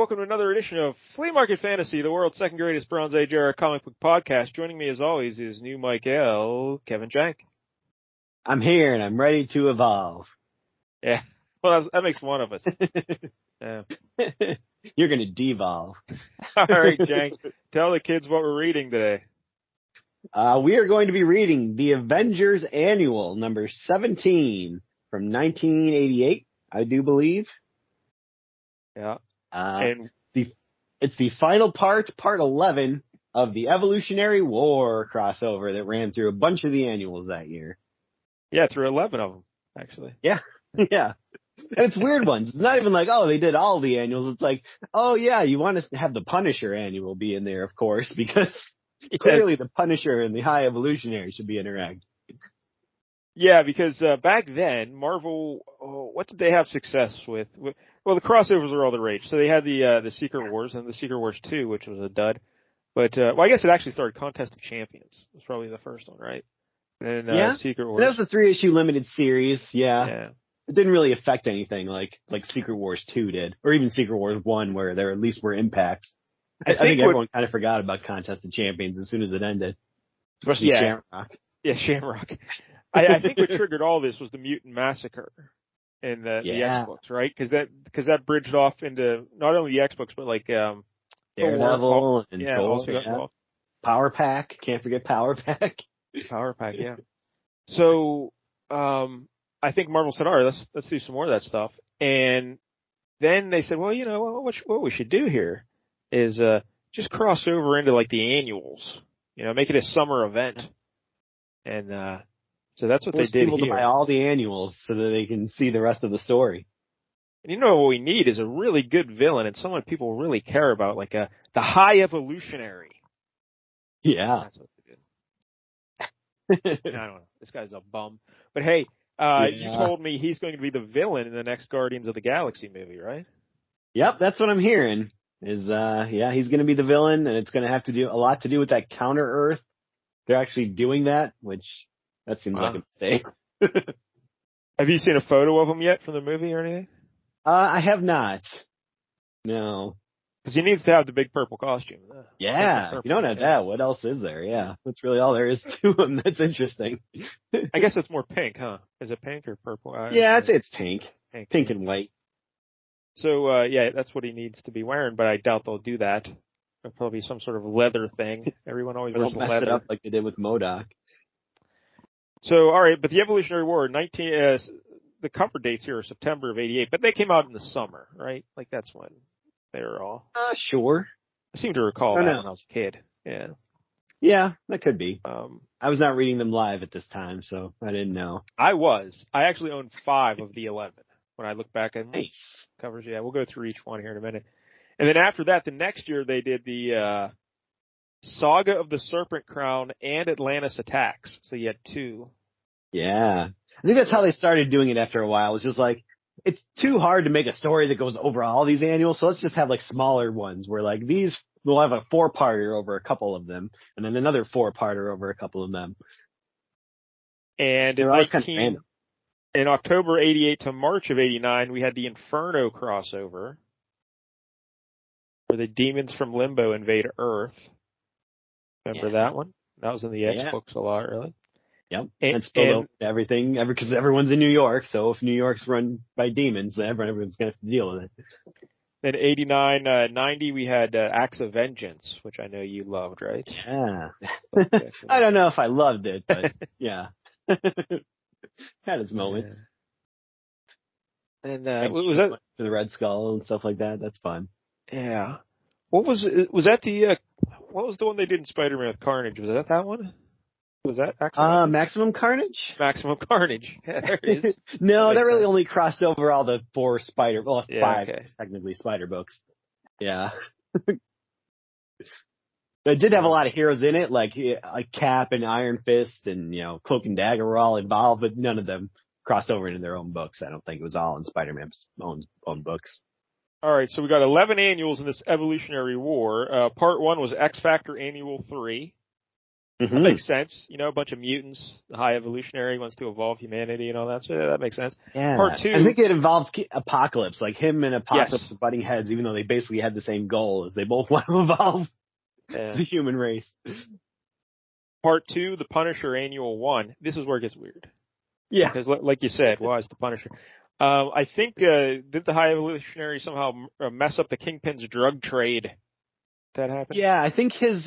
welcome to another edition of Flea Market Fantasy, the world's second greatest Bronze Age era comic book podcast. Joining me as always is new Mike L, Kevin Jank. I'm here and I'm ready to evolve. Yeah, well, that makes one of us. Yeah. You're going to devolve. All right, Jank, tell the kids what we're reading today. We are going to be reading the Avengers Annual, number 17, from 1988, I do believe. Yeah. And it's the final part 11, of the Evolutionary War crossover that ran through a bunch of the annuals that year. Yeah, through 11 of them, actually. Yeah, yeah. And it's weird ones. It's not even like, oh, they did all the annuals. It's like, oh, yeah, you want to have the Punisher annual be in there, of course, because clearly the Punisher and the High Evolutionary should be interacting. Yeah, because back then, Marvel, what did they have success with? Well, the crossovers were all the rage. So they had the Secret Wars and the Secret Wars 2, which was a dud. But, well, I guess it actually started Contest of Champions. It was probably the first one, right? And then, yeah. Secret Wars. That was a 3-issue limited series, Yeah. It didn't really affect anything like Secret Wars 2 did, or even Secret Wars 1, where there at least were impacts. I think everyone kind of forgot about Contest of Champions as soon as it ended, especially Shamrock. Yeah, Shamrock. I think what triggered all this was the Mutant Massacre in the X-Books, right? Because that bridged off into not only the X-Books, but like Daredevil and Thor, Power Pack. Can't forget Power Pack. Power Pack, yeah. So I think Marvel said, all right, let's do some more of that stuff. And then they said, well, you know, what we should do here is just cross over into like the annuals, you know, make it a summer event. And so that's what they did people here. To buy all the annuals so that they can see the rest of the story. And you know what we need is a really good villain and someone people really care about, like the High Evolutionary. Yeah. That's what they did. I don't know. This guy's a bum. But hey, you told me he's going to be the villain in the next Guardians of the Galaxy movie, right? Yep, that's what I'm hearing. He's going to be the villain, and it's going to have to do a lot to do with that Counter-Earth. They're actually doing that, which that seems like a mistake. Have you seen a photo of him yet from the movie or anything? I have not. No. Because he needs to have the big purple costume. Yeah, if you don't have that, what else is there? Yeah, that's really all there is to him. That's interesting. I guess it's more pink, huh? Is it pink or purple? Yeah, I'd say it's pink. Pink and white. So, yeah, that's what he needs to be wearing, but I doubt they'll do that. It'll probably be some sort of leather thing. Everyone always wears leather. Mess it up like they did with MODOK. So, all right, but the Evolutionary War, the cover dates here are September of 88, but they came out in the summer, right? Like that's when they were all. Sure. I seem to recall that when I was a kid. Yeah. Yeah, that could be. I was not reading them live at this time, so I didn't know. I actually owned 5 of the 11 when I look back at covers. Yeah, we'll go through each one here in a minute. And then after that, the next year they did the Saga of the Serpent Crown and Atlantis Attacks. So you had 2. Yeah. I think that's how they started doing it after a while. It's just like, it's too hard to make a story that goes over all these annuals, so let's just have like smaller ones where like these, we'll have a 4-parter over a couple of them, and then another 4-parter over a couple of them. And in October 88 to March of 89, we had the Inferno crossover, where the demons from Limbo invade Earth. Remember that one? That was in the X-Books a lot, really. Yep. And still everything, because everyone's in New York, so if New York's run by demons, then everyone's going to have to deal with it. Then 89, 90, we had Acts of Vengeance, which I know you loved, right? Yeah. I don't know if I loved it, but yeah. Had its moments. Yeah. And was that to the Red Skull and stuff like that? That's fun. Yeah. Was that what was the one they did in Spider-Man with Carnage? Was that one? Was that Maximum Carnage? Maximum Carnage. Yeah, there it is. No, that really only crossed over all the 4 5 technically Spider books. Yeah. It did have a lot of heroes in it, like Cap and Iron Fist and, Cloak and Dagger were all involved, but none of them crossed over into their own books. I don't think it was all in Spider-Man's own books. All right, so we got 11 annuals in this Evolutionary War. Part 1 was X Factor Annual 3. That makes sense. You know, a bunch of mutants, the High Evolutionary wants to evolve humanity and all that. So that makes sense. Yeah. Part 2. I think it involves Apocalypse, like him and Apocalypse Yes. butting heads, even though they basically had the same goal, as they both want to evolve the human race. Part 2, the Punisher Annual 1. This is where it gets weird. Yeah. Because like you said, why is the Punisher? I think, did the High Evolutionary somehow mess up the Kingpin's drug trade? That happened? Yeah, I think his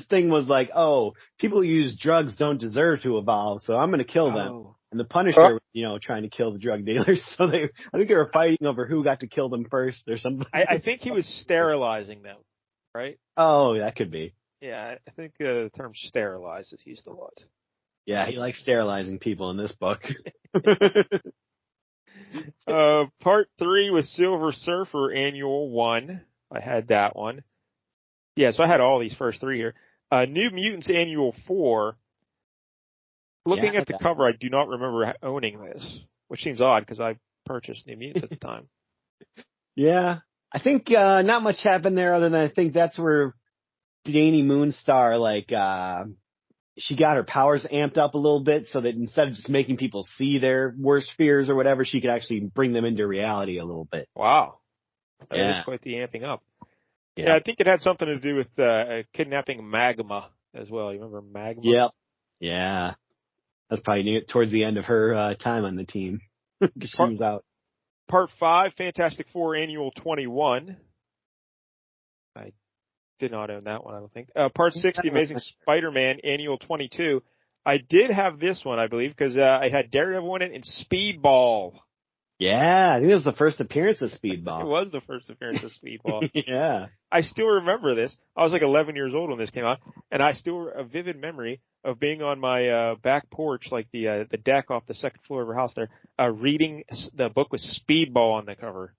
thing was like, oh, people who use drugs don't deserve to evolve, so I'm going to kill them. And the Punisher was, you know, trying to kill the drug dealers. So I think they were fighting over who got to kill them first or something. I think he was sterilizing them, right? Oh, that could be. Yeah, I think the term sterilize is used a lot. Yeah, he likes sterilizing people in this book. Part 3 was Silver Surfer Annual 1. I had that one. Yeah, so I had all these first 3 here. New Mutants Annual 4. Looking at the cover, I do not remember owning this, which seems odd because I purchased New Mutants at the time. Yeah. I think not much happened there other than I think that's where Danny Moonstar, like, she got her powers amped up a little bit so that instead of just making people see their worst fears or whatever, she could actually bring them into reality a little bit. Wow. That is quite the amping up. Yeah, I think it had something to do with kidnapping Magma as well. You remember Magma? Yep. Yeah. That's probably towards the end of her time on the team. She was out. Part 5, Fantastic Four Annual 21. I did not own that one, I don't think. Part 6, The Amazing Spider-Man Annual 22. I did have this one, I believe, because I had Daredevil in it and Speedball. Yeah, I think it was the first appearance of Speedball. It was the first appearance of Speedball. Yeah. I still remember this. I was like 11 years old when this came out, and I still have a vivid memory of being on my back porch, like the deck off the second floor of our house there, reading the book with Speedball on the cover.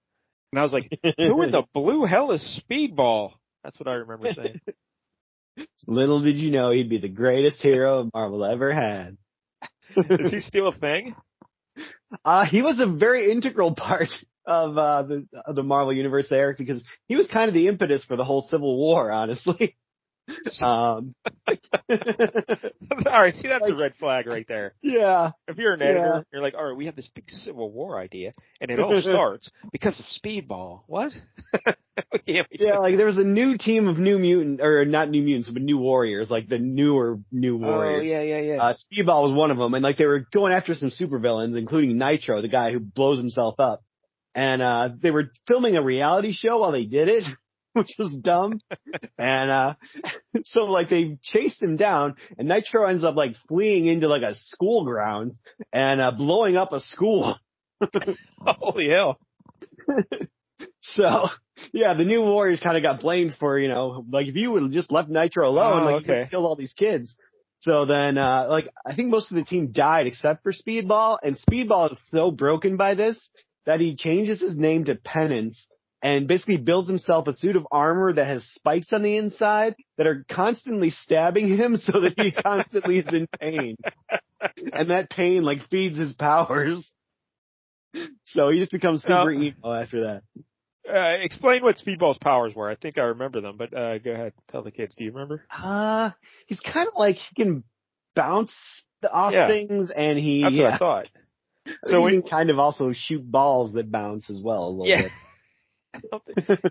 And I was like, who in the blue hell is Speedball? That's what I remember saying. Little did you know he'd be the greatest hero Marvel ever had. Is he still a thing? He was a very integral part of the Marvel universe there because he was kind of the impetus for the whole Civil War, honestly. All right, see, that's a red flag right there. Yeah. If you're an editor, you're like, all right, we have this big Civil War idea, and it all starts because of Speedball. What? Yeah, like there was a new team of New Mutant, or not New Mutants, but New Warriors, like the newer New Warriors. Oh, yeah. Speedball was one of them, and like they were going after some supervillains, including Nitro, the guy who blows himself up. And they were filming a reality show while they did it, which was dumb. And so like they chased him down, and Nitro ends up like fleeing into like a school grounds and blowing up a school. Holy hell. So, yeah, the New Warriors kind of got blamed for, you know, like if you would have just left Nitro alone, you could have killed all these kids. So then, like, I think most of the team died except for Speedball, and Speedball is so broken by this that he changes his name to Penance and basically builds himself a suit of armor that has spikes on the inside that are constantly stabbing him so that he constantly is in pain. And that pain, like, feeds his powers. So he just becomes super emo after that. Explain what Speedball's powers were. I think I remember them, but go ahead. Tell the kids. Do you remember? He's kind of like he can bounce off things, and That's what I thought. So he can kind of also shoot balls that bounce as well a little bit.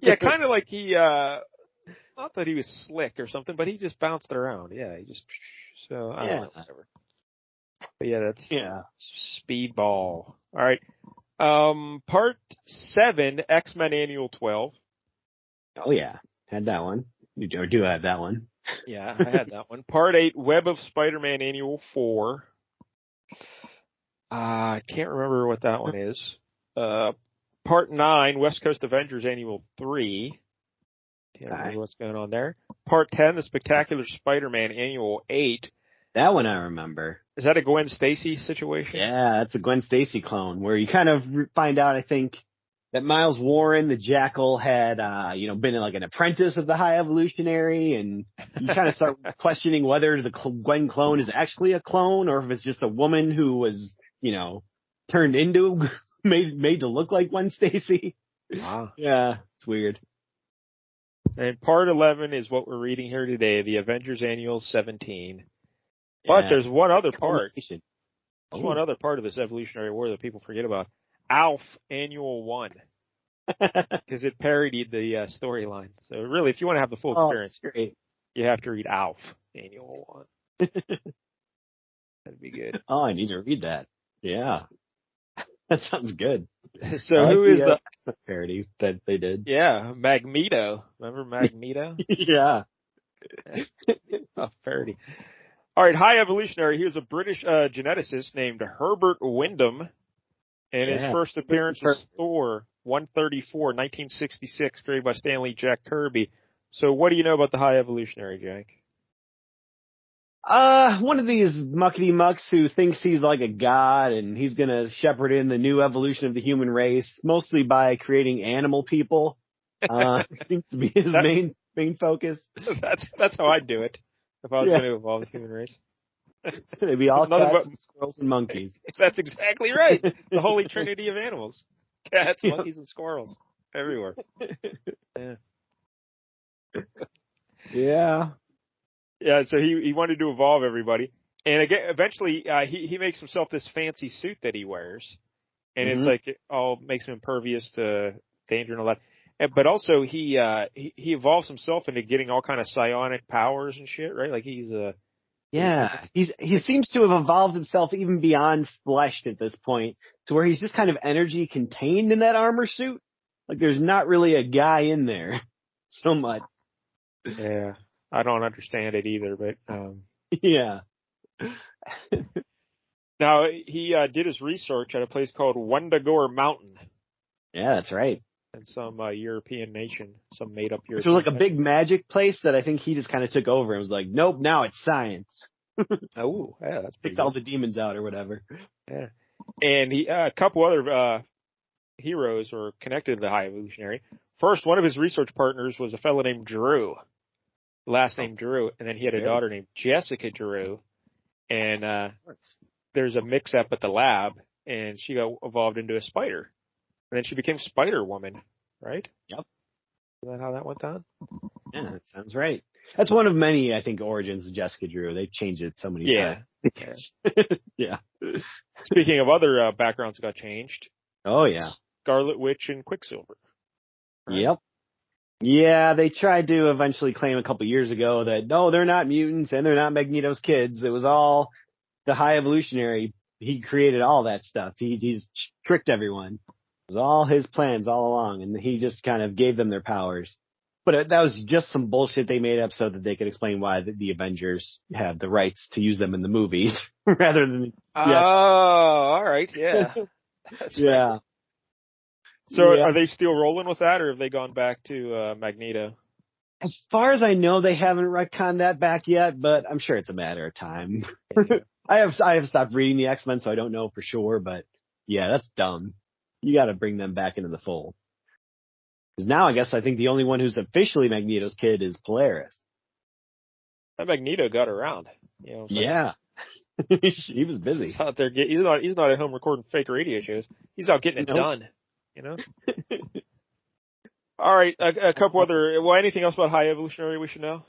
Yeah, kind of like he, not that he was slick or something, but he just bounced around. Yeah, he just, so, I don't know, whatever. But yeah, that's Speedball. All right. Part 7, X-Men Annual 12. Oh yeah, had that one. You do have that one. Yeah, I had that one. Part 8, Web of Spider-Man Annual 4. I can't remember what that one is. Part 9, West Coast Avengers Annual 3. Can't remember what's going on there. Part 10, The Spectacular Spider-Man Annual 8. That one I remember. Is that a Gwen Stacy situation? Yeah, that's a Gwen Stacy clone where you kind of find out, I think, that Miles Warren, the Jackal, had, been like an apprentice of the High Evolutionary, and you kind of start questioning whether the Gwen clone is actually a clone or if it's just a woman who was, turned into, made to look like Gwen Stacy. Wow. Yeah, it's weird. And part 11 is what we're reading here today, the Avengers Annual 17. But there's one other part. There's one other part of this Evolutionary War that people forget about. ALF Annual 1. Because it parodied the storyline. So really, if you want to have the full experience, you have to read ALF Annual 1. That'd be good. Oh, I need to read that. Yeah. That sounds good. So who is the parody that they did? Yeah, Magneto. Remember Magneto? Yeah. Parody. All right, High Evolutionary. He was a British geneticist named Herbert Wyndham, and his first appearance was Thor 134, 1966, created by Stanley Jack Kirby. So what do you know about the High Evolutionary, Jack? One of these muckety mucks who thinks he's like a god and he's gonna shepherd in the new evolution of the human race, mostly by creating animal people. Seems to be his main focus. That's how I'd do it if I was going to evolve the human race. They'd be all cats and squirrels and monkeys. That's exactly right. The holy trinity of animals. Cats, monkeys, and squirrels. Everywhere. Yeah. Yeah, so he wanted to evolve everybody. And again, eventually, he makes himself this fancy suit that he wears. And it's like, it all makes him impervious to danger and all that. But also, he evolves himself into getting all kind of psionic powers and shit, right? Like he's he seems to have evolved himself even beyond flesh at this point, to where he's just kind of energy contained in that armor suit. Like there's not really a guy in there so much. Yeah, I don't understand it either, but yeah. Now he did his research at a place called Wundagore Mountain. Yeah, that's right. In some European nation, some made-up European. So it was like a big magic place that I think he just kind of took over and was like, nope, now it's science. Oh, yeah, that's picked all the demons out or whatever. Yeah, and he a couple other heroes were connected to the High Evolutionary. First, one of his research partners was a fellow named Drew, last name Drew, and then he had a daughter named Jessica Drew. And there's a mix-up at the lab, and she got evolved into a spider. And then she became Spider-Woman, right? Yep. Is that how that went down? Yeah, that sounds right. That's one of many, I think, origins of Jessica Drew. They've changed it so many times. Yeah. Speaking of other backgrounds that got changed. Oh, yeah. Scarlet Witch and Quicksilver. Right? Yep. Yeah, they tried to eventually claim a couple years ago that, no, they're not mutants and they're not Magneto's kids. It was all the High Evolutionary. He created all that stuff. He's tricked everyone. It was all his plans all along, and he just kind of gave them their powers. But that was just some bullshit they made up so that they could explain why the Avengers have the rights to use them in the movies rather than. Oh, all right, yeah. That's yeah. Right. So are they still rolling with that, or have they gone back to Magneto? As far as I know, they haven't retconned that back yet, but I'm sure it's a matter of time. Yeah. I have stopped reading the X-Men, so I don't know for sure, but yeah, that's dumb. You got to bring them back into the fold. Because now I think the only one who's officially Magneto's kid is Polaris. That Magneto got around. You know what I'm saying? Yeah. He was busy. He's out there. He's not at home recording fake radio shows. He's out getting it done. You know. All right, a couple other. Well, anything else about High Evolutionary we should know?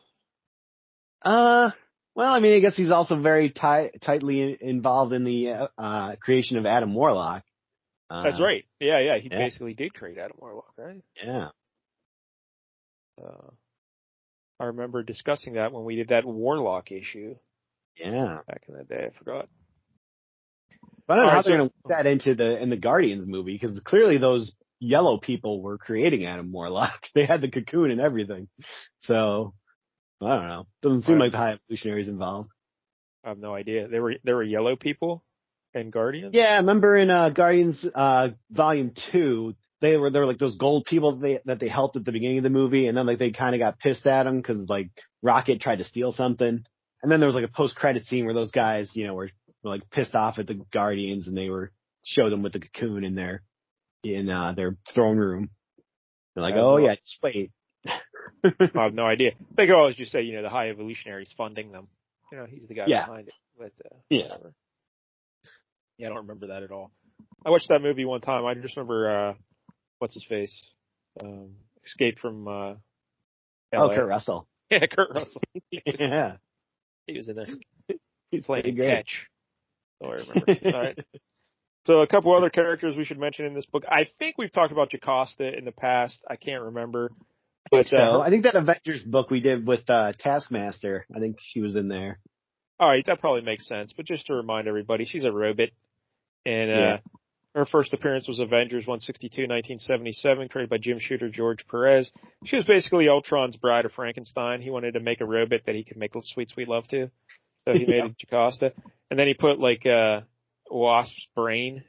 Well, I mean, I guess he's also very tightly involved in the creation of Adam Warlock. That's right. Yeah. He basically did create Adam Warlock, right? Yeah. I remember discussing that when we did that Warlock issue. Yeah. Back in the day, I forgot. I don't know how they're going to put that in the Guardians movie, because clearly those yellow people were creating Adam Warlock. They had the cocoon and everything. So, I don't know. Doesn't seem like the High Evolutionary's involved. I have no idea. There were yellow people in Guardians? Yeah, remember in Guardians Volume 2, they were like those gold people that they helped at the beginning of the movie, and then like they kind of got pissed at them because like Rocket tried to steal something. And then there was like a post-credit scene where those guys, were like pissed off at the Guardians, and they showed them with the cocoon in their throne room. They're like, just wait. I have no idea. They could always just say, the High Evolutionary's funding them. He's the guy behind it. But, whatever. Yeah, I don't remember that at all. I watched that movie one time. I just remember, what's his face? Escape from Oh, LA. Kurt Russell. Yeah, Kurt Russell. Yeah. He was in there. He's Playing great. catch. Oh, I remember. All right. So a couple other characters we should mention in this book. I think we've talked about Jocasta in the past. I can't remember. But I think that Avengers book we did with Taskmaster, I think she was in there. all right, that probably makes sense. But just to remind everybody, she's a robot. And Yeah. her first appearance was Avengers 162, 1977, created by Jim Shooter, George Perez. She was basically Ultron's bride of Frankenstein. He wanted to make a robot that he could make sweet, sweet love to. So he made a Jocasta. And then he put like Wasp's brain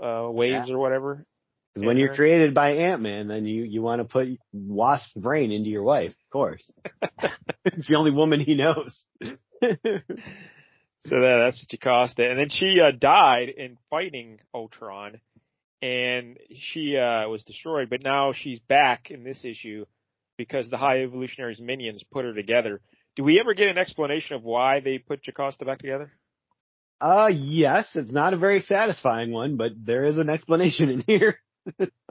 waves or whatever. When you're created by Ant-Man, then you want to put Wasp's brain into your wife, of course. It's the only woman he knows. So that's Jocasta. And then she died in fighting Ultron, and she was destroyed. But now she's back in this issue because the High Evolutionary's minions put her together. Do we ever get an explanation of why they put Jocasta back together? Yes, it's not a very satisfying one, but there is an explanation in here.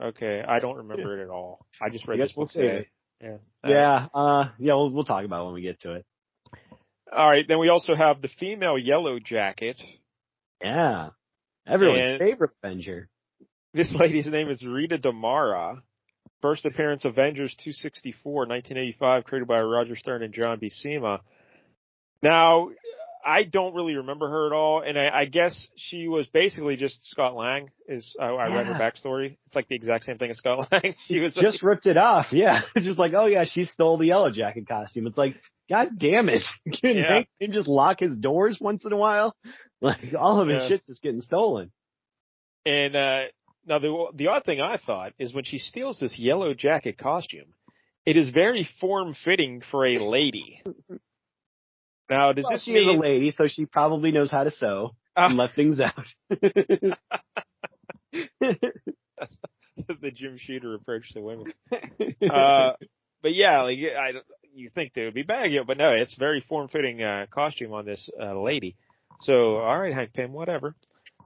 Okay, I don't remember it at all. I just read this book today. We'll talk about it when we get to it. All right, then we also have the female Yellow Jacket. Yeah, everyone's favorite Avenger. This lady's name is Rita Damara. First appearance, Avengers 264, 1985, created by Roger Stern and John Buscema. Now, I don't really remember her at all, and I guess she was basically just Scott Lang. I read her backstory. It's like the exact same thing as Scott Lang. She was just ripped it off, yeah. Just like, oh yeah, she stole the Yellow Jacket costume. It's like, God damn it! Can Hank just lock his doors once in a while? Like all of his shit's just getting stolen. And now the odd thing I thought is when she steals this Yellow Jacket costume, it is very form-fitting for a lady. Now, does this mean... She is a lady, so she probably knows how to sew and let things out. The Jim Shooter approach to women. But yeah, like you think they would be baggy, but no, it's very form-fitting costume on this lady. So, all right, Hank Pym, whatever.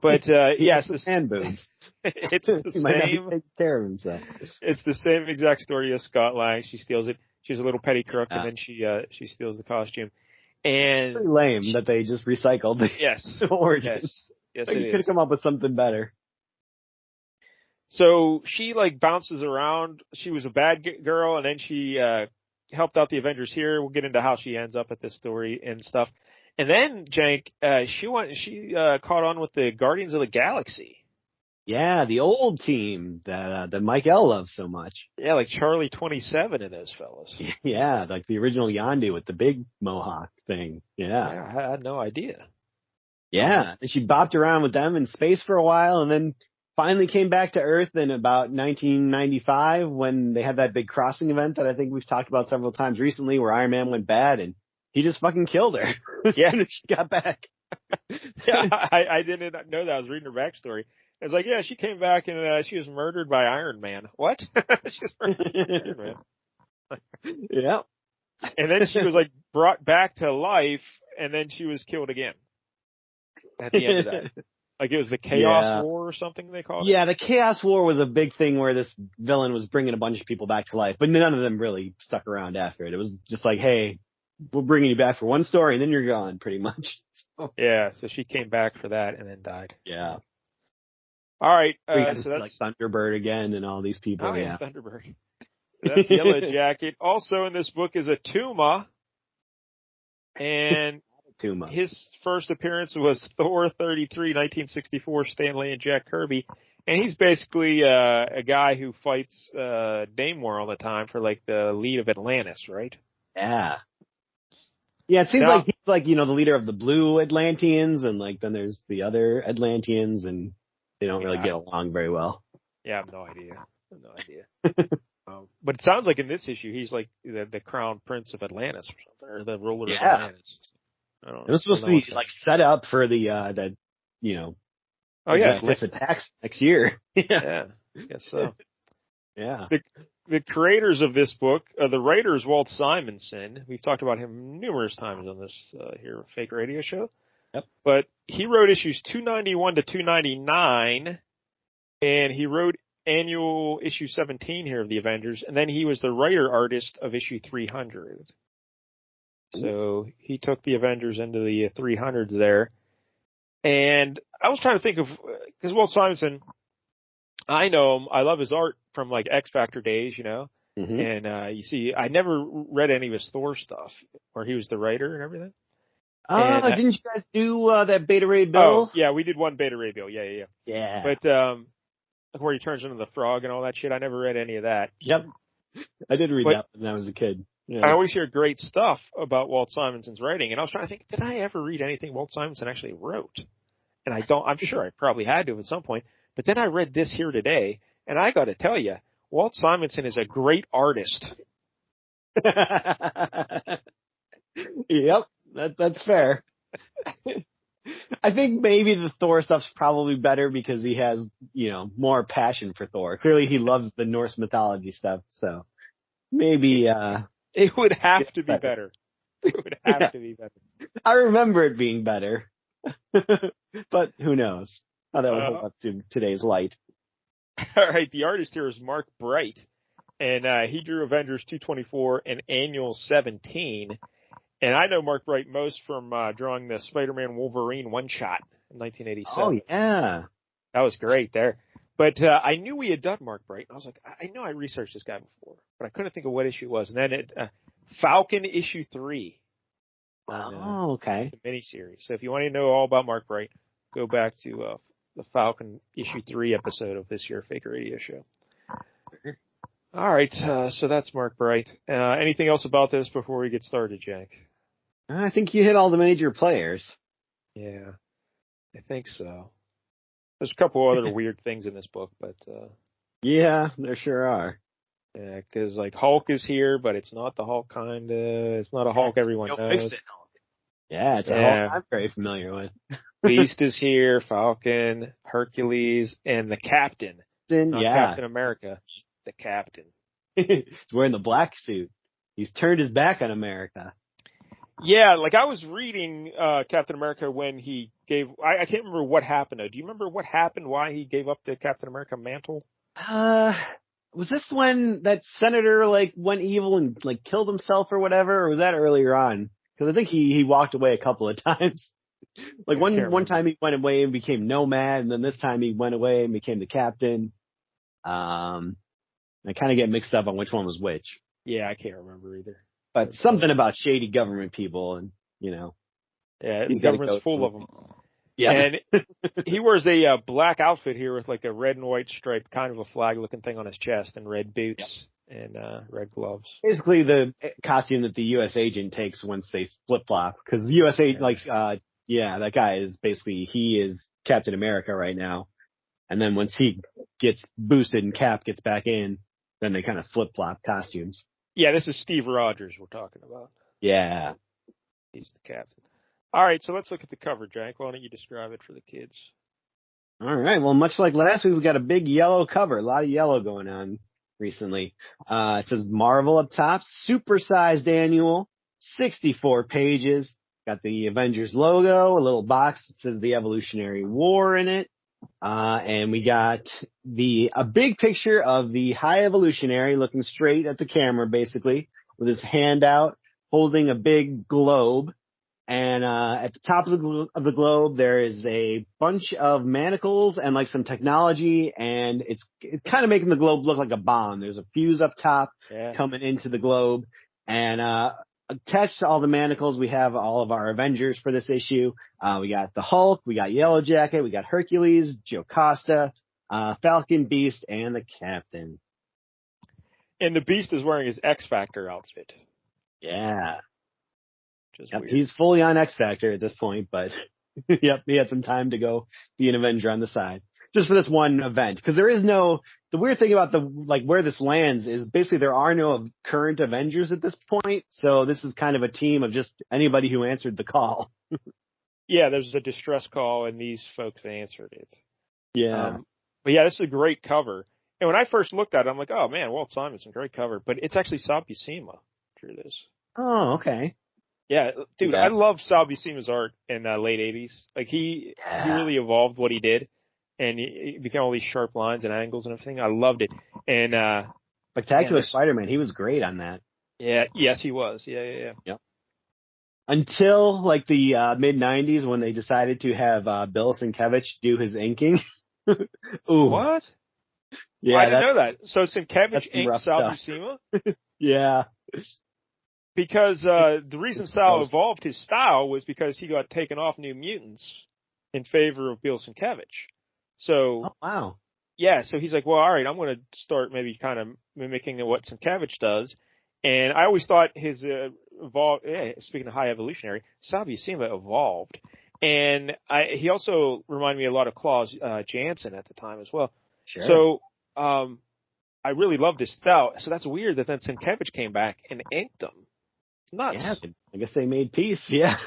But yes, the hand boobs. It's the same. Might not take care of himself. It's the same exact story as Scott Lang. She steals it. She's a little petty crook, and then she steals the costume. And pretty lame that they just recycled the origin. Yes, like you could have come up with something better. So she like bounces around. She was a bad girl, and then she helped out the Avengers here. We'll get into how she ends up at this story and stuff. And then Jank, she caught on with the Guardians of the Galaxy. Yeah, the old team that Mike L loves so much. Yeah, like Charlie 27 and those fellas. Yeah, like the original Yondu with the big mohawk thing. Yeah, I had no idea. Yeah, and she bopped around with them in space for a while, and then finally came back to Earth in about 1995 when they had that big crossing event that I think we've talked about several times recently, where Iron Man went bad and he just fucking killed her. Yeah, she got back. Yeah, I didn't know that. I was reading her backstory. It's like, yeah, she came back and she was murdered by Iron Man. What? She's murdered by Iron Man. Yeah. And then she was like brought back to life, and then she was killed again at the end of that. Like it was the Chaos War or something they called it? Yeah, the Chaos War was a big thing where this villain was bringing a bunch of people back to life, but none of them really stuck around after it. It was just like, hey, we're bringing you back for one story, and then you're gone, pretty much. So. Yeah, so she came back for that and then died. Yeah. All right. So that's like Thunderbird again and all these people. Oh, yeah, Thunderbird. That's Yellow Jacket. Also in this book is a Tuma. And his first appearance was Thor 33, 1964, Stan Lee and Jack Kirby. And he's basically a guy who fights Namor all the time for like the lead of Atlantis, right? Yeah. Yeah, it seems like he's like, the leader of the blue Atlanteans, and like then there's the other Atlanteans, and they don't really get along very well. Yeah, I have no idea. But it sounds like in this issue, he's like the crown prince of Atlantis or something, or the ruler of Atlantis. It was supposed to be like set up for the Atlantis attacks next year. Yeah, I guess so. Yeah. The creators of this book, the writer is Walt Simonson. We've talked about him numerous times on this here Fake Radio show. Yep. But he wrote issues 291 to 299, and he wrote annual issue 17 here of the Avengers, and then he was the writer artist of issue 300. So he took the Avengers into the 300s there. And I was trying to think of, because Walt Simonson, I know him, I love his art from like X Factor days, you know. Mm-hmm. And you see, I never read any of his Thor stuff where he was the writer and everything. Didn't you guys do that Beta Ray Bill? Oh, yeah, we did one Beta Ray Bill. Yeah. Yeah. But where he turns into the frog and all that shit, I never read any of that. Yep. I did read that when I was a kid. Yeah. I always hear great stuff about Walt Simonson's writing, and I was trying to think, did I ever read anything Walt Simonson actually wrote? And I'm sure I probably had to at some point. But then I read this here today, and I got to tell you, Walt Simonson is a great artist. Yep, that's fair. I think maybe the Thor stuff's probably better because he has, more passion for Thor. Clearly he loves the Norse mythology stuff, so maybe, it would have to be better. It would have to be better. I remember it being better, but who knows how that would hold up to today's light. All right, the artist here is Mark Bright, and he drew Avengers 224 and Annual 17. And I know Mark Bright most from drawing the Spider-Man Wolverine one-shot in 1987. Oh, yeah. That was great there. But I knew we had done Mark Bright. And I was like, I know I researched this guy before, but I couldn't think of what issue it was. And then Falcon issue 3. Okay. The miniseries. So if you want to know all about Mark Bright, go back to the Falcon issue 3 episode of this year Fake Radio show. All right, so that's Mark Bright. Anything else about this before we get started, Jack? I think you hit all the major players. Yeah, I think so. There's a couple other weird things in this book, but yeah, there sure are. Yeah, because like Hulk is here, but it's not the Hulk kinda. It's not a Hulk everyone knows. Fix it, Hulk. Yeah, it's a Hulk I'm very familiar with. Beast is here, Falcon, Hercules, and the Captain. Captain America, the Captain. He's wearing the black suit. He's turned his back on America. Yeah, like I was reading Captain America when he gave. I can't remember what happened. Do you remember what happened? Why he gave up the Captain America mantle? Was this when that senator went evil and killed himself or whatever, or was that earlier on? Because I think he walked away a couple of times. One time he went away and became Nomad, and then this time he went away and became the Captain. I kind of get mixed up on which one was which. Yeah, I can't remember either. But something about shady government people, and yeah, the government's full of them. Yeah, and he wears a black outfit here with like a red and white stripe, kind of a flag-looking thing on his chest, and red boots and red gloves. Basically, the costume that the U.S. agent takes once they flip-flop, because the U.S. agent, that guy is basically he is Captain America right now, and then once he gets boosted and Cap gets back in, then they kind of flip-flop costumes. Yeah, this is Steve Rogers we're talking about. Yeah. He's the captain. All right, so let's look at the cover, Jack. Why don't you describe it for the kids? All right. Well, much like last week, we've got a big yellow cover. A lot of yellow going on recently. It says Marvel up top, supersized annual, 64 pages. Got the Avengers logo, a little box that says the Evolutionary War in it. And we got a big picture of the High Evolutionary looking straight at the camera, basically, with his hand out, holding a big globe. And at the top of the globe, there is a bunch of manacles and some technology, and it's kind of making the globe look like a bomb. There's a fuse up top coming into the globe, and attached to all the manacles, we have all of our Avengers for this issue. We got the Hulk, we got Yellow Jacket, we got Hercules, Joe Costa, Falcon, Beast, and the Captain. And the Beast is wearing his X Factor outfit. Yeah. Yep, he's fully on X Factor at this point, but yep, he had some time to go be an Avenger on the side. Just for this one event. Because there is the weird thing about where this lands is basically there are no current Avengers at this point. So this is kind of a team of just anybody who answered the call. Yeah, there's a distress call and these folks answered it. Yeah. But yeah, this is a great cover. And when I first looked at it, I'm like, oh man, Walt Simonson, great cover. But it's actually Sal Buscema drew this. Oh, okay. Yeah, dude, yeah. I love Sal Buscema's art in late 80s. He really evolved what he did. and it became all these sharp lines and angles and everything. I loved it. And Spectacular Spider-Man, he was great on that. Yeah, yes, he was. Yeah. Yep. Until like the mid '90s when they decided to have Bill Sienkiewicz do his inking. Ooh. What? Yeah, I didn't know that. So Sienkiewicz inked Sal stuff. Buscema? Yeah. Because the reason Sal evolved his style was because he got taken off New Mutants in favor of Bill Sienkiewicz. So, oh, wow. Yeah, so he's like, well, all right, I'm going to start maybe kind of mimicking what Sienkiewicz does. And I always thought his speaking of high evolutionary, Sal Buscema evolved. And he also reminded me a lot of Klaus Janson at the time as well. Sure. So I really loved his style. So that's weird that then Sienkiewicz came back and inked him. It's nuts. Yeah, I guess they made peace. Yeah.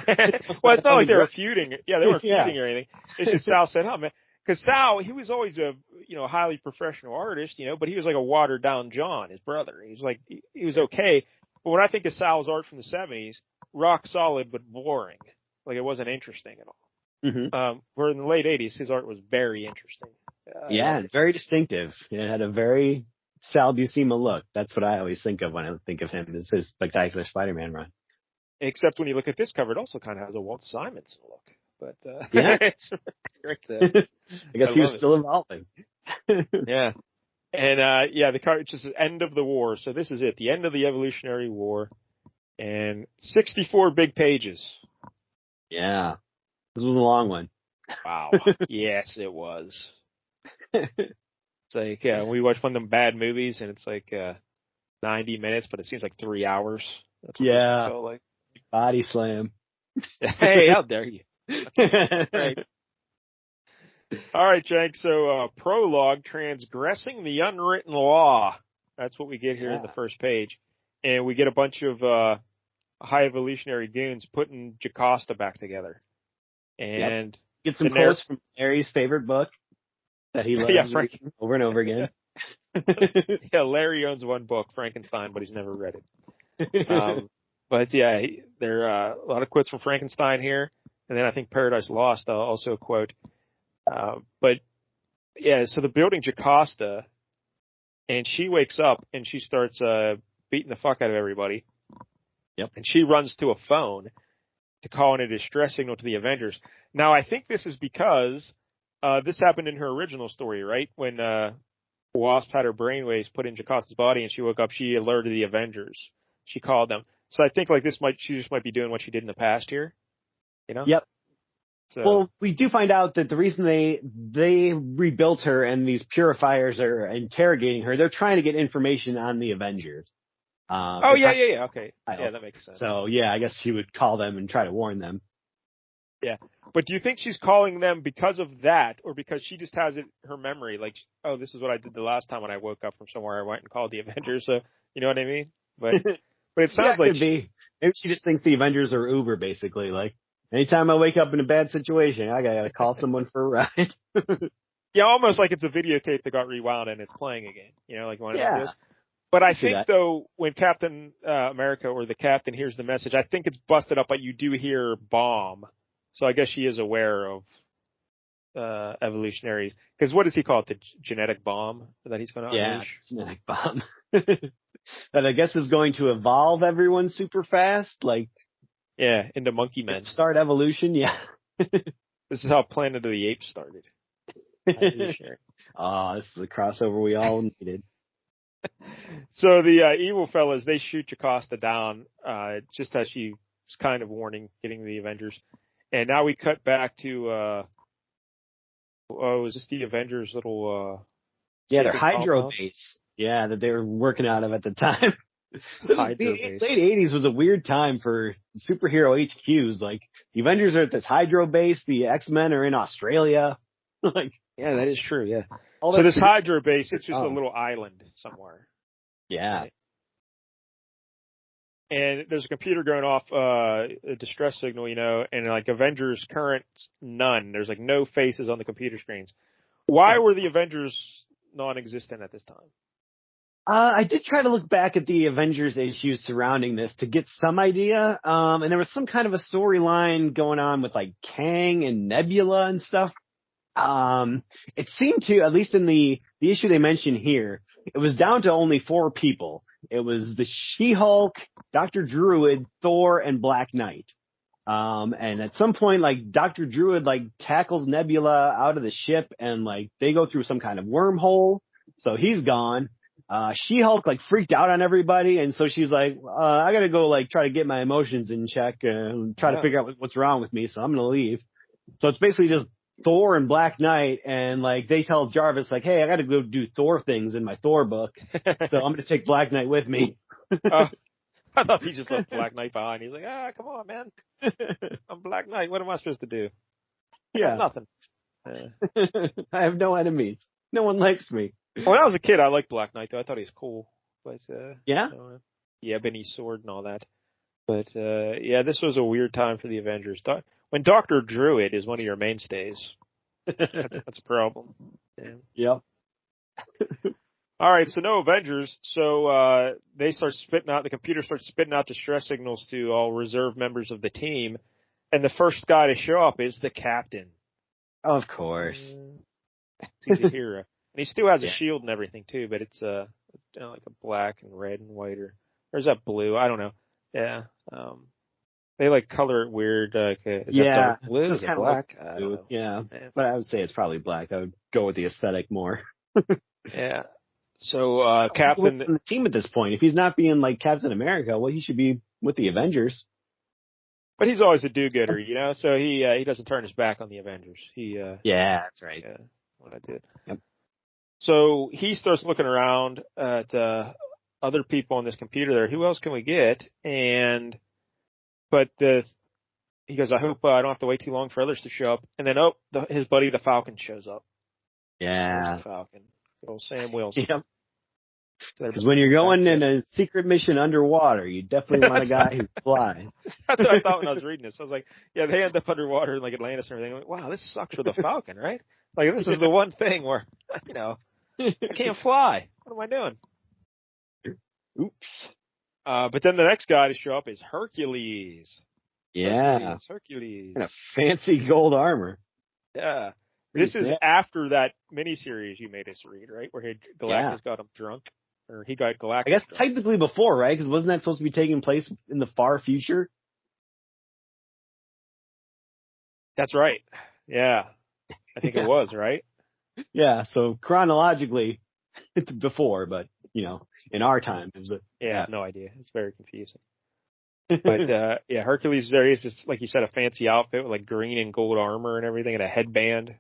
Well, it's not like they were feuding. Yeah, they weren't feuding or anything. It's just Sal said, "Oh man," because Sal, he was always a highly professional artist, but he was like a watered down John, his brother. He was like he was okay, but when I think of Sal's art from the '70s, rock solid but boring. Like it wasn't interesting at all. Mm-hmm. Where in the late '80s, his art was very interesting. Very distinctive. It had a very Sal Buscema look. That's what I always think of when I think of him, is his Spectacular Spider-Man run. Except when you look at this cover, it also kind of has a Walt Simonson look. But yeah, it's great. I guess he was still evolving. Yeah, and the cover, it's just the end of the war. So this is it, the end of the Evolutionary War, and 64 big pages. Yeah, this was a long one. Wow. Yes, it was. It's like we watch one of them bad movies, and it's like 90 minutes, but it seems like 3 hours. That's what this felt like. Body slam. Hey, how dare you? Right. All right, Jank. So prologue, transgressing the unwritten law. That's what we get here in the first page, and we get a bunch of high evolutionary goons putting Jocasta back together, and get some quotes from Larry's favorite book that he loves reading over and over again. Yeah, Larry owns one book, Frankenstein, but he's never read it. But yeah, there are a lot of quotes from Frankenstein here, and then I think Paradise Lost also a quote. But yeah, so they're building Jocasta, and she wakes up and she starts beating the fuck out of everybody. Yep. And she runs to a phone to call in a distress signal to the Avengers. Now I think this is because this happened in her original story, right? When Wasp had her brainwaves put in Jocasta's body and she woke up, she alerted the Avengers. She called them. So I think like she just might be doing what she did in the past here. Yep. So. Well, we do find out that the reason they rebuilt her and these purifiers are interrogating her, they're trying to get information on the Avengers. Yeah. Okay. Yeah, that makes sense. So yeah, I guess she would call them and try to warn them. Yeah. But do you think she's calling them because of that, or because she just has it her memory, like, oh, this is what I did the last time when I woke up from somewhere, I went and called the Avengers, so you know what I mean? But it sounds like maybe she just thinks the Avengers are Uber, basically. Like anytime I wake up in a bad situation, I gotta call someone for a ride. Yeah, almost like it's a videotape that got rewound and it's playing again. Like one of those. But I think though, when Captain America or the Captain hears the message, I think it's busted up, but you do hear bomb. So I guess she is aware of evolutionary. Because what does he call it? The genetic bomb that he's going to unleash? Yeah, genetic bomb. That I guess is going to evolve everyone super fast, like into monkey men. Start evolution, yeah. This is how Planet of the Apes started. Oh, this is a crossover we all needed. So the evil fellas, they shoot Jocasta down just as she was kind of warning, getting the Avengers. And now we cut back to is this the Avengers little their hydro base. Yeah, that they were working out of at the time. The late 80s was a weird time for superhero HQs. Like the Avengers are at this hydro base, the X-Men are in Australia. Like yeah, that is true, yeah. So this hydro base, it's just a little island somewhere. Yeah. Right? And there's a computer going off a distress signal, and like Avengers current none. There's like no faces on the computer screens. Why were the Avengers non-existent at this time? I did try to look back at the Avengers issues surrounding this to get some idea. And there was some kind of a storyline going on with like Kang and Nebula and stuff. It seemed to, at least in the issue they mentioned here, it was down to only 4 people. It was the She-Hulk, Dr. Druid, Thor, and Black Knight. And at some point, like, Dr. Druid, like, tackles Nebula out of the ship and, like, they go through some kind of wormhole. So he's gone. She-Hulk, like, freaked out on everybody. And so she's like, I gotta go, like, try to get my emotions in check and try to figure out what's wrong with me. So I'm gonna leave. So it's basically just Thor and Black Knight. And, like, they tell Jarvis, like, hey, I gotta go do Thor things in my Thor book. So I'm gonna take Black Knight with me. I thought he just left Black Knight behind. He's like, come on, man. I'm Black Knight. What am I supposed to do? Yeah. Nothing. I have no enemies. No one likes me. When I was a kid, I liked Black Knight, though. I thought he was cool. But, yeah? Yeah, Benny's sword and all that. But, yeah, this was a weird time for the Avengers. When Dr. Druid is one of your mainstays, that's a problem. Yeah. Yep. All right, so no Avengers. So they start spitting out, the computer starts spitting out distress signals to all reserve members of the team. And the first guy to show up is the captain. Of course. He's a hero. And he still has a shield and everything, too, but it's like a black and red and white. Or is that blue? I don't know. Yeah. They like color it weird. Is that dark blue? Is it black? I don't know. Yeah. But I would say it's probably black. I would go with the aesthetic more. Yeah. So, Captain... on the team at this point. If he's not being like Captain America, well, he should be with the Avengers. But he's always a do-gooder, you know, so he doesn't turn his back on the Avengers. Yeah, that's right. Yeah, what I did. Yep. So he starts looking around at other people on this computer there. Who else can we get? But he goes, I hope I don't have to wait too long for others to show up. And then, his buddy, the Falcon, shows up. Yeah. The Falcon. Good old Sam Wilson. Yep. Because when you're going in a secret mission underwater, you definitely want a guy who flies. That's what I thought when I was reading this. I was like, yeah, they end up underwater in like Atlantis and everything. I'm like, wow, this sucks for the Falcon, right? Like, this is the one thing where, you know, I can't fly. What am I doing? Oops. But then the next guy to show up is Hercules. Yeah. Hercules. In a fancy gold armor. Yeah. This is after that miniseries you made us read, right? Where Galactus got him drunk. Or he got Galactus I guess drunk. technically before, right? Because wasn't that supposed to be taking place in the far future? That's right. Yeah. I think it was, right? Yeah, so chronologically, it's before, but, you know, in our time, it was I have no idea. It's very confusing. But, Hercules is there. He's just, like you said, a fancy outfit with, like, green and gold armor and everything and a headband.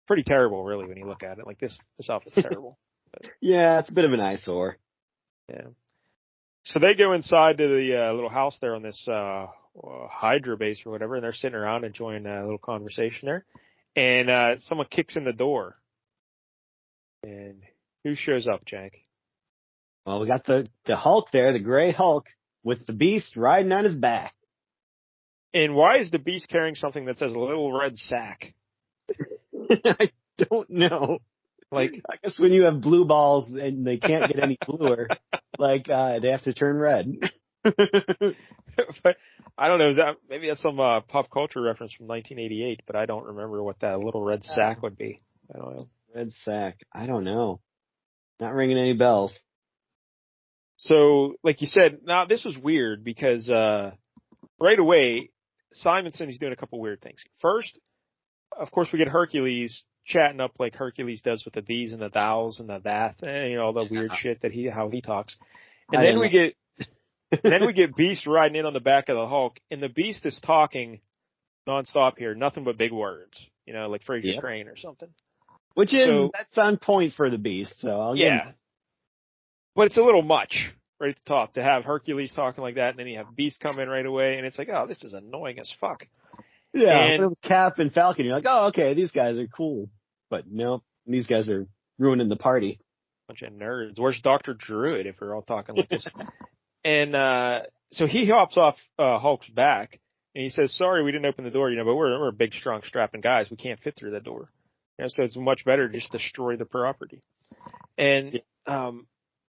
Pretty terrible, really, when you look at it. Like, this outfit's terrible. But, yeah, it's a bit of an eyesore. Yeah. So they go inside to the little house there on this Hydra base or whatever, and they're sitting around enjoying a little conversation there. And someone kicks in the door. And who shows up, Jack? Well, we got the Hulk there, the gray Hulk, with the Beast riding on his back. And why is the Beast carrying something that says little red sack? I don't know. Like, I guess when you have blue balls and they can't get any bluer, like, they have to turn red. But I don't know. Maybe that's some pop culture reference from 1988, but I don't remember what that little red sack would be. I don't know. Red sack. I don't know. Not ringing any bells. So, like you said, now this was weird because right away, Simonson is doing a couple weird things. First, of course, we get Hercules chatting up like Hercules does with the these and the thous and the that, and, you know, all the weird shit that how he talks. And then we get Beast riding in on the back of the Hulk, and the Beast is talking nonstop here, nothing but big words, you know, like Fraser Crane or something. Which is, that's on point for the Beast, so I'll give him. But it's a little much right at the top to have Hercules talking like that, and then you have Beast come in right away, and it's like, oh, this is annoying as fuck. Yeah, and it was Cap and Falcon. You're like, oh, okay, these guys are cool. But no, these guys are ruining the party. Bunch of nerds. Where's Dr. Druid if we're all talking like this? And so he hops off Hulk's back, and he says, sorry, we didn't open the door, you know, but we're big, strong, strapping guys. We can't fit through that door. You know, so it's much better to just destroy the property. And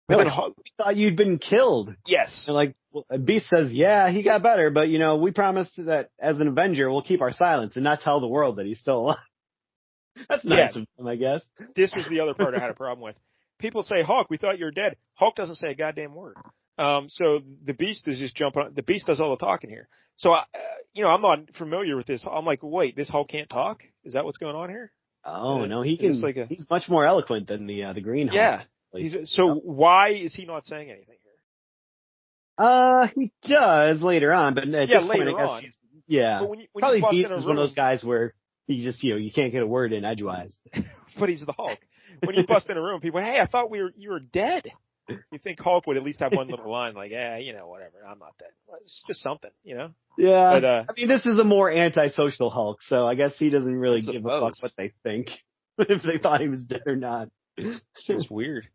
But They're then like, we thought you'd been killed. yes. And like, well, Beast says, yeah, he got better, but we promised that as an Avenger, we'll keep our silence and not tell the world that he's still alive. That's Yeah. nice of him, I guess. This was the other part I had a problem with. People say, Hulk, we thought you were dead. Hulk doesn't say a goddamn word. So the Beast is just jumping on. The Beast does all the talking here. So, I'm not familiar with this. I'm like, wait, this Hulk can't talk? Is that what's going on here? Oh no, he is can. He's much more eloquent than the Green Hulk. Yeah. Why is he not saying anything here? He does later on, but at this point, I guess on. Yeah. When Probably Beast is one of those guys where he just, you can't get a word in edgewise. But he's the Hulk. When you bust in a room, people, hey, I thought you were dead. You think Hulk would at least have one little line like, yeah, whatever, I'm not dead. Well, it's just something, Yeah. But, I mean, this is a more antisocial Hulk, so I guess he doesn't really give a fuck what they think, if they thought he was dead or not. It's weird.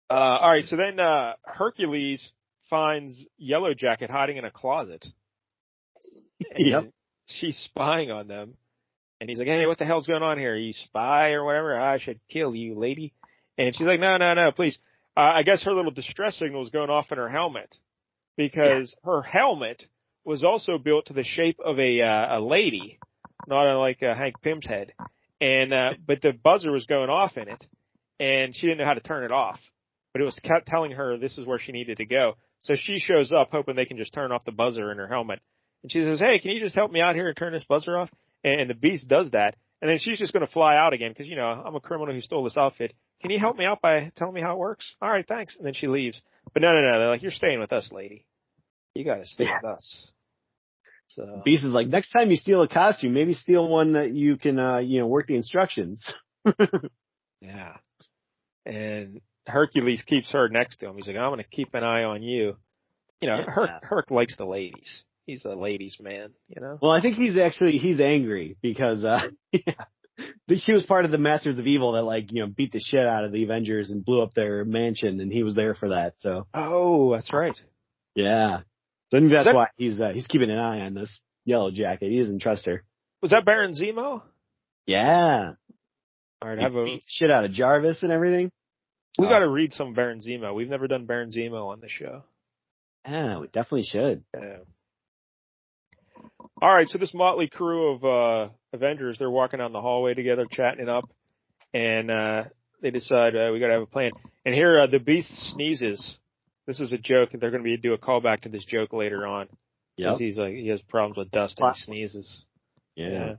All right, so then Hercules finds Yellow Jacket hiding in a closet. Yep. She's spying on them. And he's like, hey, what the hell's going on here? You spy or whatever? I should kill you, lady. And she's like, no, please. I guess her little distress signal was going off in her helmet because her helmet was also built to the shape of a lady, not like Hank Pym's head. And but the buzzer was going off in it, and she didn't know how to turn it off. But it was kept telling her this is where she needed to go. So she shows up hoping they can just turn off the buzzer in her helmet. And she says, hey, can you just help me out here and turn this buzzer off? And the Beast does that. And then she's just going to fly out again because, I'm a criminal who stole this outfit. Can you help me out by telling me how it works? All right, thanks. And then she leaves. But no. They're like, you're staying with us, lady. You got to stay with us. So Beast is like, next time you steal a costume, maybe steal one that you can, work the instructions. Yeah. And Hercules keeps her next to him. He's like, I'm going to keep an eye on you. Herc likes the ladies. He's a ladies' man, Well, I think he's angry because, she was part of the Masters of Evil that beat the shit out of the Avengers and blew up their mansion, and he was there for that. So. Oh, that's right. Yeah. So I think that's why he's keeping an eye on this Yellow Jacket. He doesn't trust her. Was that Baron Zemo? Yeah. All right, beat the shit out of Jarvis and everything. We got to read some Baron Zemo. We've never done Baron Zemo on the show. Yeah, we definitely should. Yeah. All right, so this motley crew of Avengers, they're walking down the hallway together, chatting it up, and they decide we got to have a plan. And here, the Beast sneezes. This is a joke, and they're going to do a callback to this joke later on. Yeah. Because he has problems with dust and he sneezes. Yeah.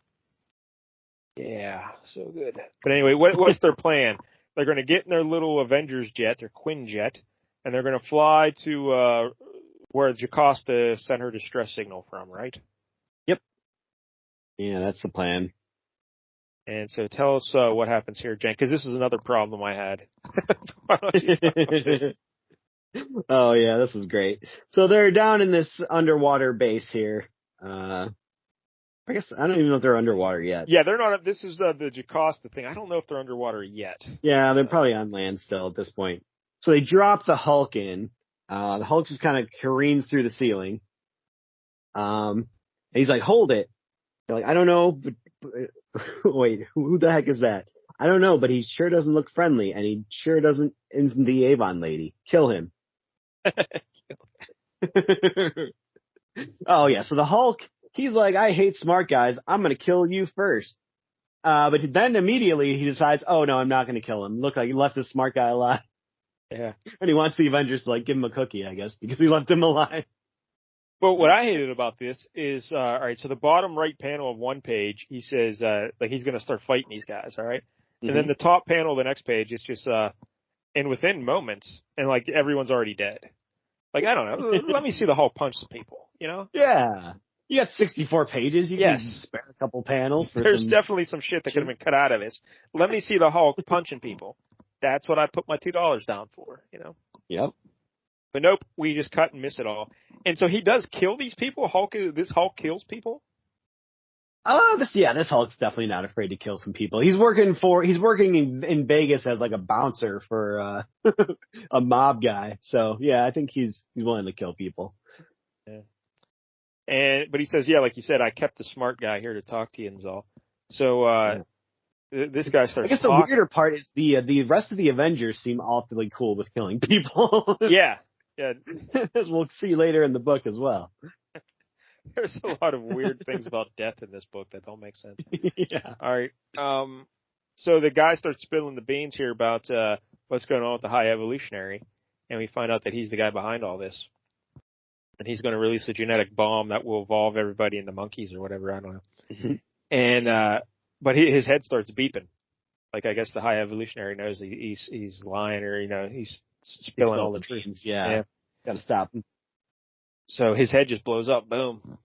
Yeah, so good. But anyway, what's their plan? They're going to get in their little Avengers jet, their Quinjet, and they're going to fly to where Jocasta sent her distress signal from, right? Yep. Yeah, that's the plan. And so tell us what happens here, Jen, because this is another problem I had. Why don't you talk about this? Oh, yeah, this is great. So they're down in this underwater base here. I guess I don't even know if they're underwater yet. Yeah, they're not. This is the Jocasta thing. I don't know if they're underwater yet. Yeah, they're probably on land still at this point. So they drop the Hulk in. The Hulk just kind of careens through the ceiling. And he's like, hold it. They're like, I don't know, but wait, who the heck is that? I don't know, but he sure doesn't look friendly, and he sure doesn't in the Avon lady. Kill him. Oh, yeah, so the Hulk, he's like, I hate smart guys. I'm going to kill you first. But then immediately he decides, oh, no, I'm not going to kill him. Look like he left this smart guy alive. Yeah. And he wants the Avengers to give him a cookie, I guess, because he left him alive. But what I hated about this is, all right, so the bottom right panel of one page, he says, he's going to start fighting these guys, all right? Mm-hmm. And then the top panel of the next page is just, and within moments, and everyone's already dead. I don't know. Let me see the Hulk punch some people, Yeah. You got 64 pages. You can spare a couple panels. There's definitely some shit that could have been cut out of this. Let me see the Hulk punching people. That's what I put my $2 down for, Yep. But nope, we just cut and miss it all. And so he does kill these people? This Hulk kills people? This Hulk's definitely not afraid to kill some people. He's working in Vegas as a bouncer for a mob guy. So yeah, I think he's willing to kill people. Yeah. But he says, yeah, like you said, I kept the smart guy here to talk to you and all. So this guy I starts guess the talking. weirder part is the rest of the Avengers seem awfully cool with killing people. Yeah. Yeah. As we'll see later in the book as well. There's a lot of weird things about death in this book that don't make sense. Yeah. All right. So the guy starts spilling the beans here about what's going on with the High Evolutionary, and we find out that he's the guy behind all this. And he's going to release a genetic bomb that will evolve everybody into monkeys or whatever. I don't know. And but his head starts beeping. Like, I guess the High Evolutionary knows he's lying, or he's spilling all the truth. Yeah. Got to stop him. So his head just blows up. Boom.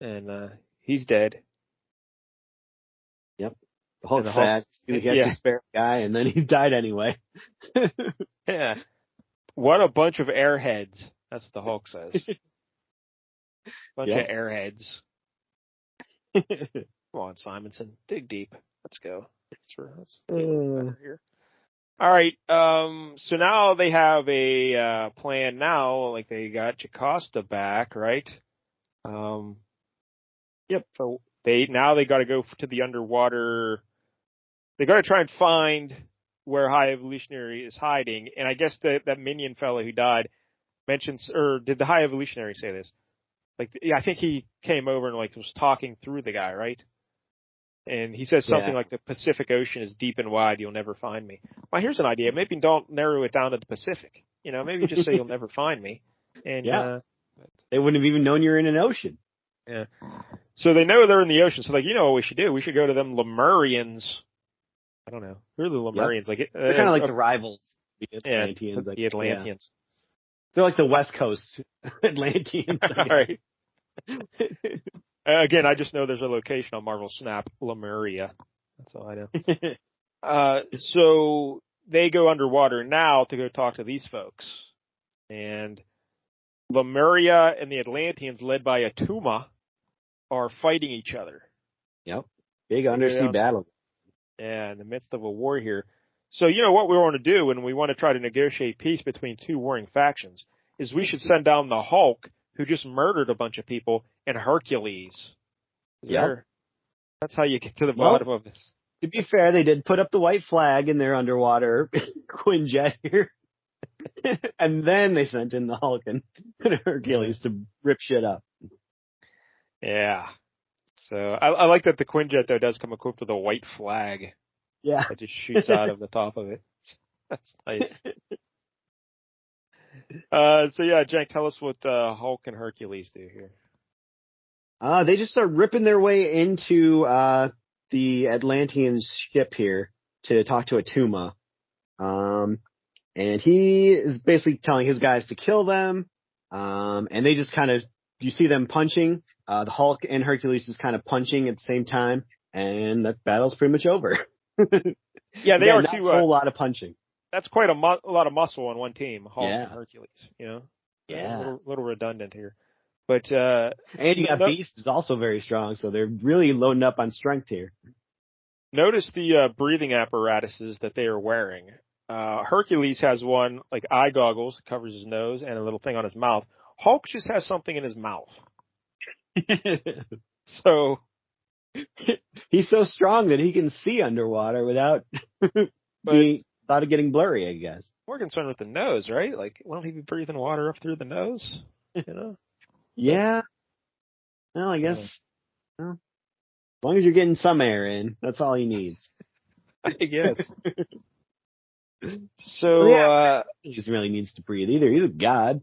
And he's dead. Yep. The Hulk's sad. He's going to catch a spare guy, and then he died anyway. Yeah. What a bunch of airheads. That's what the Hulk says. Bunch of airheads. Come on, Simonson. Dig deep. Let's go. Let's here. All right. So now they have a plan now. Like, they got Jocasta back, right? Yep. So they got to go to the underwater. They got to try and find where High Evolutionary is hiding. And I guess that minion fellow who died mentions, or did the High Evolutionary say this? Like, yeah, I think he came over and was talking through the guy, right? And he says something like, the Pacific Ocean is deep and wide, you'll never find me. Well, here's an idea. Maybe don't narrow it down to the Pacific. Maybe just say you'll never find me. And they wouldn't have even known you're in an ocean. Yeah. So they know they're in the ocean. So what we should do? We should go to them Lemurians. I don't know. Who are the Lemurians? Yep. They're kind of like the rivals. The Atlanteans. The Atlanteans. They're like the West Coast Atlanteans. All right. Again, I just know there's a location on Marvel Snap, Lemuria. That's all I know. So they go underwater now to go talk to these folks. And Lemuria and the Atlanteans, led by Atuma, are fighting each other. Yep. Big undersea battle. Yeah, in the midst of a war here. So, what we want to do when we want to try to negotiate peace between two warring factions is we should send down the Hulk, who just murdered a bunch of people, and Hercules. Yeah. That's how you get to the bottom of this. To be fair, they did put up the white flag in their underwater Quinjet here. And then they sent in the Hulk and Hercules to rip shit up. Yeah. So I like that the Quinjet, though, does come equipped with a white flag. Yeah. That just shoots out of the top of it. That's nice. So yeah, Jank, tell us what Hulk and Hercules do here. They just start ripping their way into the Atlantean ship here to talk to Atuma. And he is basically telling his guys to kill them. And they just you see them punching. The Hulk and Hercules just kind of punching at the same time, and that battle's pretty much over. Yeah, they are too. A whole lot of punching. That's quite a lot of muscle on one team, Hulk and Hercules. Yeah. A little redundant here. But and you got Beast, who's also very strong, so they're really loading up on strength here. Notice the breathing apparatuses that they are wearing. Hercules has one, like eye goggles, that covers his nose, and a little thing on his mouth. Hulk just has something in his mouth. So he's so strong that he can see underwater without getting blurry, I guess. We're concerned with the nose, right? Like, why don't he be breathing water up through the nose? Yeah. Well, I guess. Well, as long as you're getting some air in, that's all he needs. I guess. So, he really needs to breathe either. He's a god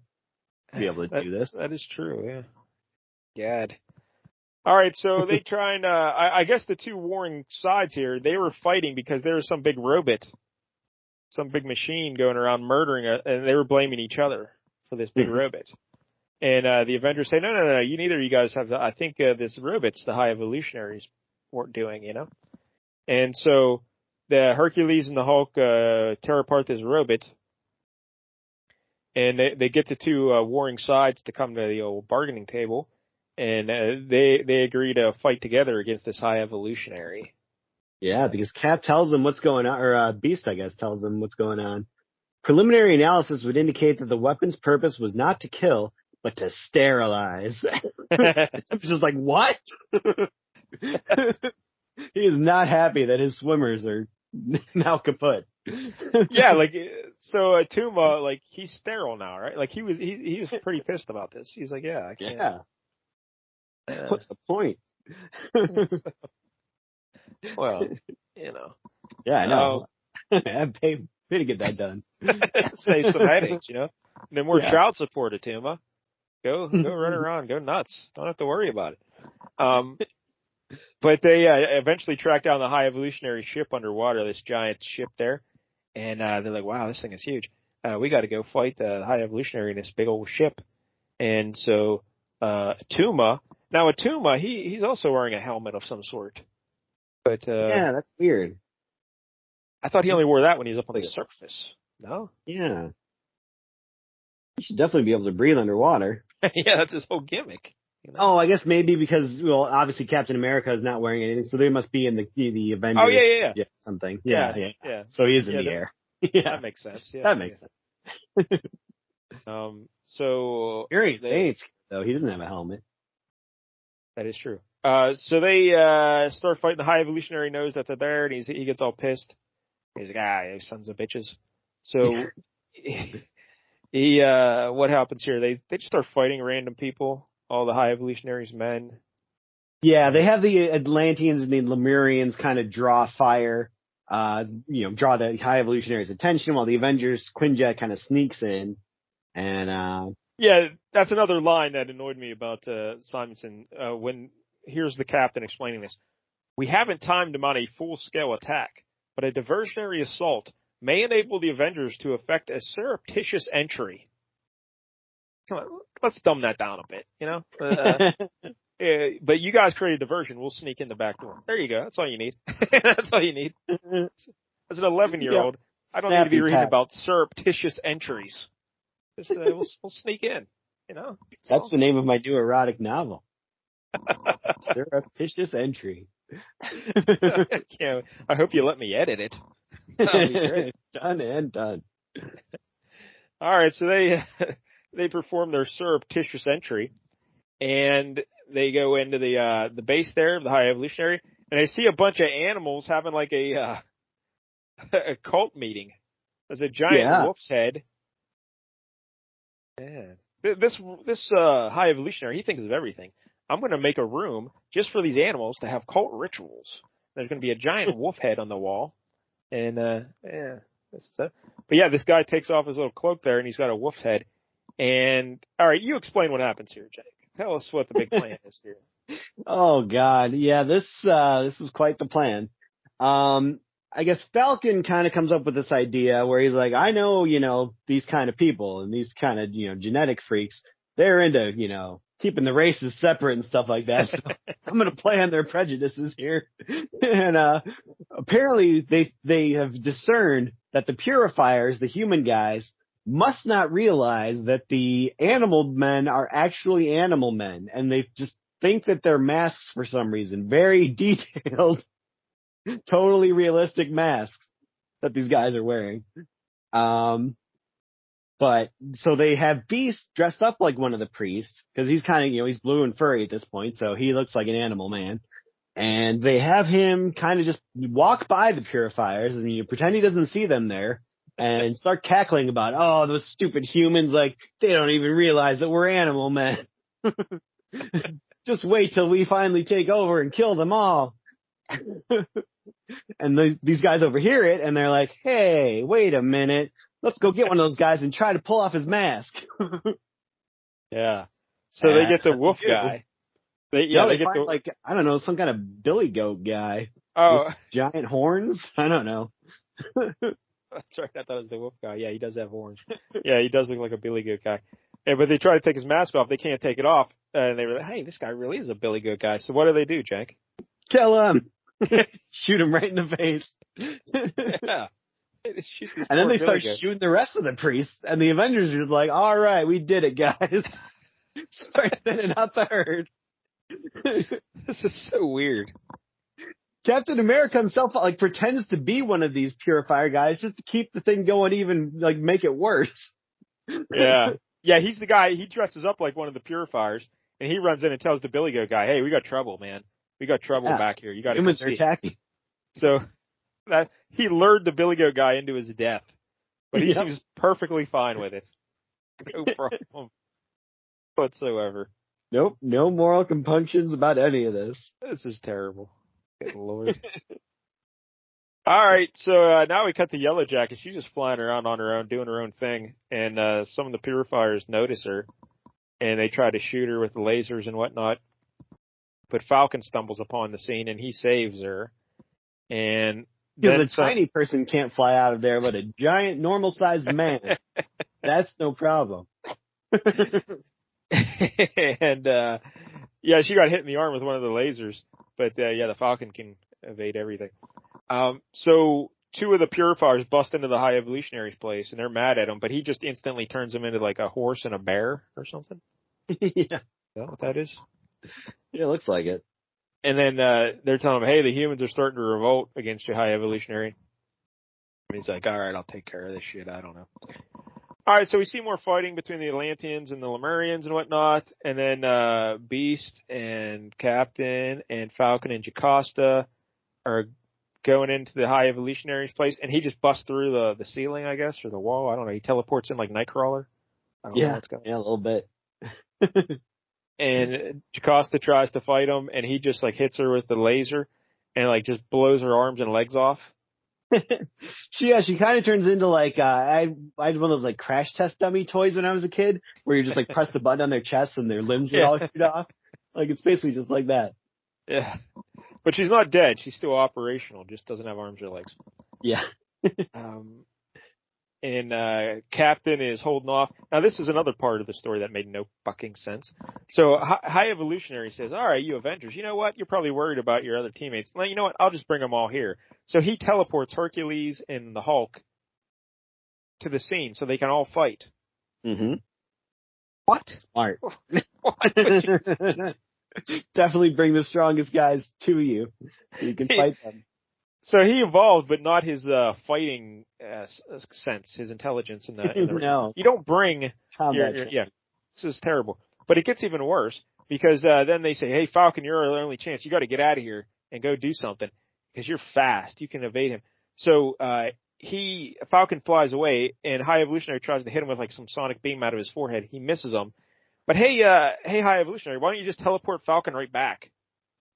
to be able to do this. That is true, yeah. God. All right, so they try and, I guess the two warring sides here, they were fighting because there was some big robot, some big machine going around murdering it, and they were blaming each other for this big robot. And the Avengers say, no, neither of you guys have, I think this robot's the High Evolutionaries weren't doing, And so the Hercules and the Hulk tear apart this robot, and they get the two warring sides to come to the old bargaining table, and they agree to fight together against this High Evolutionary. Yeah, because Cap tells them what's going on, or Beast, I guess, tells them what's going on. Preliminary analysis would indicate that the weapon's purpose was not to kill, but to sterilize. I'm just like, what? He is not happy that his swimmers are now kaput. Yeah, like so Tuma, like he's sterile now, right? Like he was pretty pissed about this. He's like, yeah, I can't. Yeah. Uh, What's the point? well, you know, Yeah, I um, know. I pay to get that done. save some headaches, you know. No more Yeah. child support at Tuma. Go run around, go nuts. Don't have to worry about it. Um, but they eventually track down the high evolutionary ship underwater, this giant ship there, and they're like, wow, this thing is huge. We got to go fight the high evolutionary in this big old ship. And so Tuma, now Atuma, he's also wearing a helmet of some sort, but Yeah, that's weird. I thought he only wore that when he's up on the surface. No? Yeah. You should definitely be able to breathe underwater. Yeah, that's his whole gimmick. You know? Oh, I guess maybe because, well, obviously Captain America is not wearing anything, so they must be in the Avengers. Oh, yeah. Something. Yeah. Yeah. So he is in the air. Yeah. That makes sense. Yeah. That makes sense. So Fury Saints, though, he doesn't have a helmet. that is true. So they start fighting. The high evolutionary knows that they're there, and he gets all pissed. He's like, you sons of bitches. So he what happens here? They just start fighting random people, all the high evolutionaries' men. Yeah, they have the Atlanteans and the Lemurians kind of draw fire, draw the high evolutionaries' attention while the Avengers Quinjet kind of sneaks in. And yeah, that's another line that annoyed me about Simonson. When here's the captain explaining this: we haven't timed to mount a full-scale attack, but a diversionary assault may enable the Avengers to effect a surreptitious entry. Come on, let's dumb that down a bit, you know. But you guys create a diversion. We'll sneak in the back door. There you go. That's all you need. That's all you need. As an 11-year-old, I don't need to be reading about surreptitious entries. Just, we'll sneak in. You know. That's the name of my new erotic novel. Surreptitious entry. Yeah, I hope you let me edit it. That'll be great. Done and done. All right, so they perform their surreptitious entry, and they go into the base there of the high evolutionary, and they see a bunch of animals having like a cult meeting. There's a giant wolf's head. Man, this high evolutionary, he thinks of everything. I'm going to make a room just for these animals to have cult rituals. There's going to be a giant wolf head on the wall, and but yeah, this guy takes off his little cloak there, and he's got a wolf's head. And all right, you explain what happens here, Jake. Tell us what the big plan is here. Oh God, yeah, this was quite the plan. I guess Falcon kind of comes up with this idea where he's like, I know, these kind of people and these kind of, genetic freaks, they're into, keeping the races separate and stuff like that. So I'm going to play on their prejudices here. And, apparently they have discerned that the purifiers, the human guys, must not realize that the animal men are actually animal men. And they just think that they're masks for some reason. Very detailed, totally realistic masks that these guys are wearing. But so they have Beast dressed up like one of the priests because he's kind of, he's blue and furry at this point. So he looks like an animal man. And they have him kind of just walk by the purifiers and pretend he doesn't see them there and start cackling about, oh, those stupid humans, like they don't even realize that we're animal men. Just wait till we finally take over and kill them all. And these guys overhear it and they're like, hey, wait a minute. Let's go get one of those guys and try to pull off his mask. Yeah. So they get the wolf guy. They get find like, I don't know, some kind of billy goat guy. Oh. With giant horns? I don't know. That's right. I thought it was the wolf guy. Yeah, he does have horns. Yeah, he does look like a billy goat guy. Yeah, but they try to take his mask off. They can't take it off. And they were like, hey, this guy really is a billy goat guy. So what do, Jank? Kill him. Shoot him right in the face. Yeah. And then they start shooting the rest of the priests, and the Avengers are just like, all right, we did it, guys. Start thinning out the herd. This is so weird. Captain America himself like pretends to be one of these purifier guys just to keep the thing going, even like make it worse. Yeah. Yeah, he's the guy, he dresses up like one of the purifiers, and he runs in and tells the billy goat guy, hey, we got trouble, man. We got trouble back here. You got to humans are attacking. So that he lured the Billy Goat guy into his death, but he seems perfectly fine with it. No problem whatsoever. Nope, no moral compunctions about any of this. This is terrible. Good Lord. All right, so now we cut to Yellow Jacket. She's just flying around on her own, doing her own thing, and some of the purifiers notice her, and they try to shoot her with the lasers and whatnot. But Falcon stumbles upon the scene, and he saves her. And because a tiny person can't fly out of there, but a giant, normal-sized man, that's no problem. And yeah, she got hit in the arm with one of the lasers, but yeah, the Falcon can evade everything. So two of the purifiers bust into the High Evolutionary's place, and they're mad at him, but he just instantly turns them into like a horse and a bear or something. Yeah. Is that what that is? Yeah, it looks like it. And then they're telling him, hey, the humans are starting to revolt against you, High Evolutionary. And he's like, all right, I'll take care of this shit. I don't know. All right, so we see more fighting between the Atlanteans and the Lemurians and whatnot. And then Beast and Captain and Falcon and Jocasta are going into the High Evolutionary's place. And he just busts through the ceiling, I guess, or the wall. I don't know. He teleports in like Nightcrawler. I don't know what's going on. Yeah, a little bit. And Jocasta tries to fight him, and he just like hits her with the laser and like just blows her arms and legs off. She kind of turns into like I had one of those like crash test dummy toys when I was a kid, where you just like press the button on their chest and their limbs would all shoot off. Like it's basically just like that. Yeah, but she's not dead. She's still operational. Just doesn't have arms or legs. Yeah. And Captain is holding off. Now, this is another part of the story that made no fucking sense. So High Evolutionary says, all right, you Avengers, you know what? You're probably worried about your other teammates. Well, you know what? I'll just bring them all here. So he teleports Hercules and the Hulk to the scene so they can all fight. Mm-hmm. What? Smart. What? Definitely bring the strongest guys to you so you can fight them. So he evolved, but not his fighting sense, his intelligence. No. You don't bring yeah, this is terrible. But it gets even worse because then they say, hey, Falcon, you're our only chance. You got to get out of here and go do something because you're fast. You can evade him. So Falcon flies away, and High Evolutionary tries to hit him with like some sonic beam out of his forehead. He misses him. But hey, High Evolutionary, why don't you just teleport Falcon right back?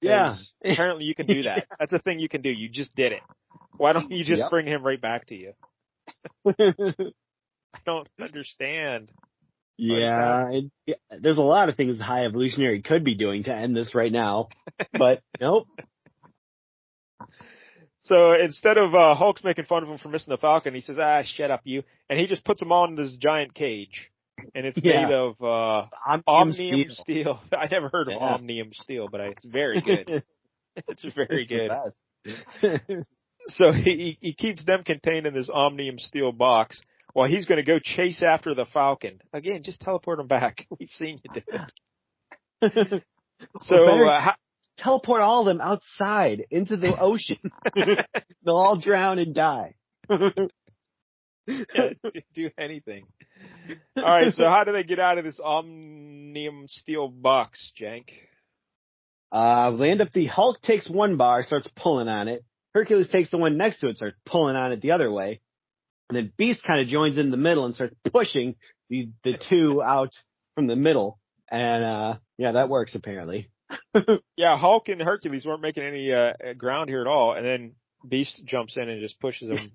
Yeah. Apparently you can do that. That's a thing you can do. You just did it. Why don't you just bring him right back to you? I don't understand. Yeah, there's a lot of things the High Evolutionary could be doing to end this right now, but nope. So instead of Hulk's making fun of him for missing the Falcon, he says, shut up, you. And he just puts him on this giant cage. And it's made of omnium steel. I never heard of omnium steel, but it's very good. It's very good. So he keeps them contained in this omnium steel box while he's going to go chase after the Falcon. Again, just teleport him back. We've seen you do it. So teleport all of them outside into the ocean. They'll all drown and die. Yeah, do anything. All right, so how do they get out of this omnium steel box, Jank? They end up, the Hulk takes one bar, starts pulling on it. Hercules takes the one next to it, starts pulling on it the other way. And then Beast kind of joins in the middle and starts pushing the two out from the middle. And, that works apparently. Yeah, Hulk and Hercules weren't making any ground here at all. And then Beast jumps in and just pushes them.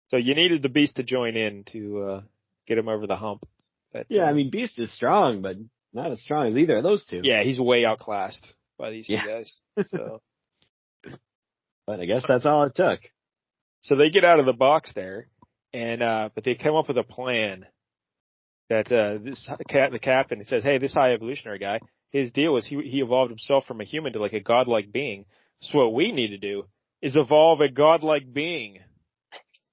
So you needed the Beast to join in to get him over the hump. But, yeah, I mean, Beast is strong, but not as strong as either of those two. Yeah, he's way outclassed by these two guys. So. But I guess that's all it took. So they get out of the box there, and but they come up with a plan that the captain says, hey, this High Evolutionary guy, his deal is he evolved himself from a human to like a godlike being. So what we need to do is evolve a godlike being.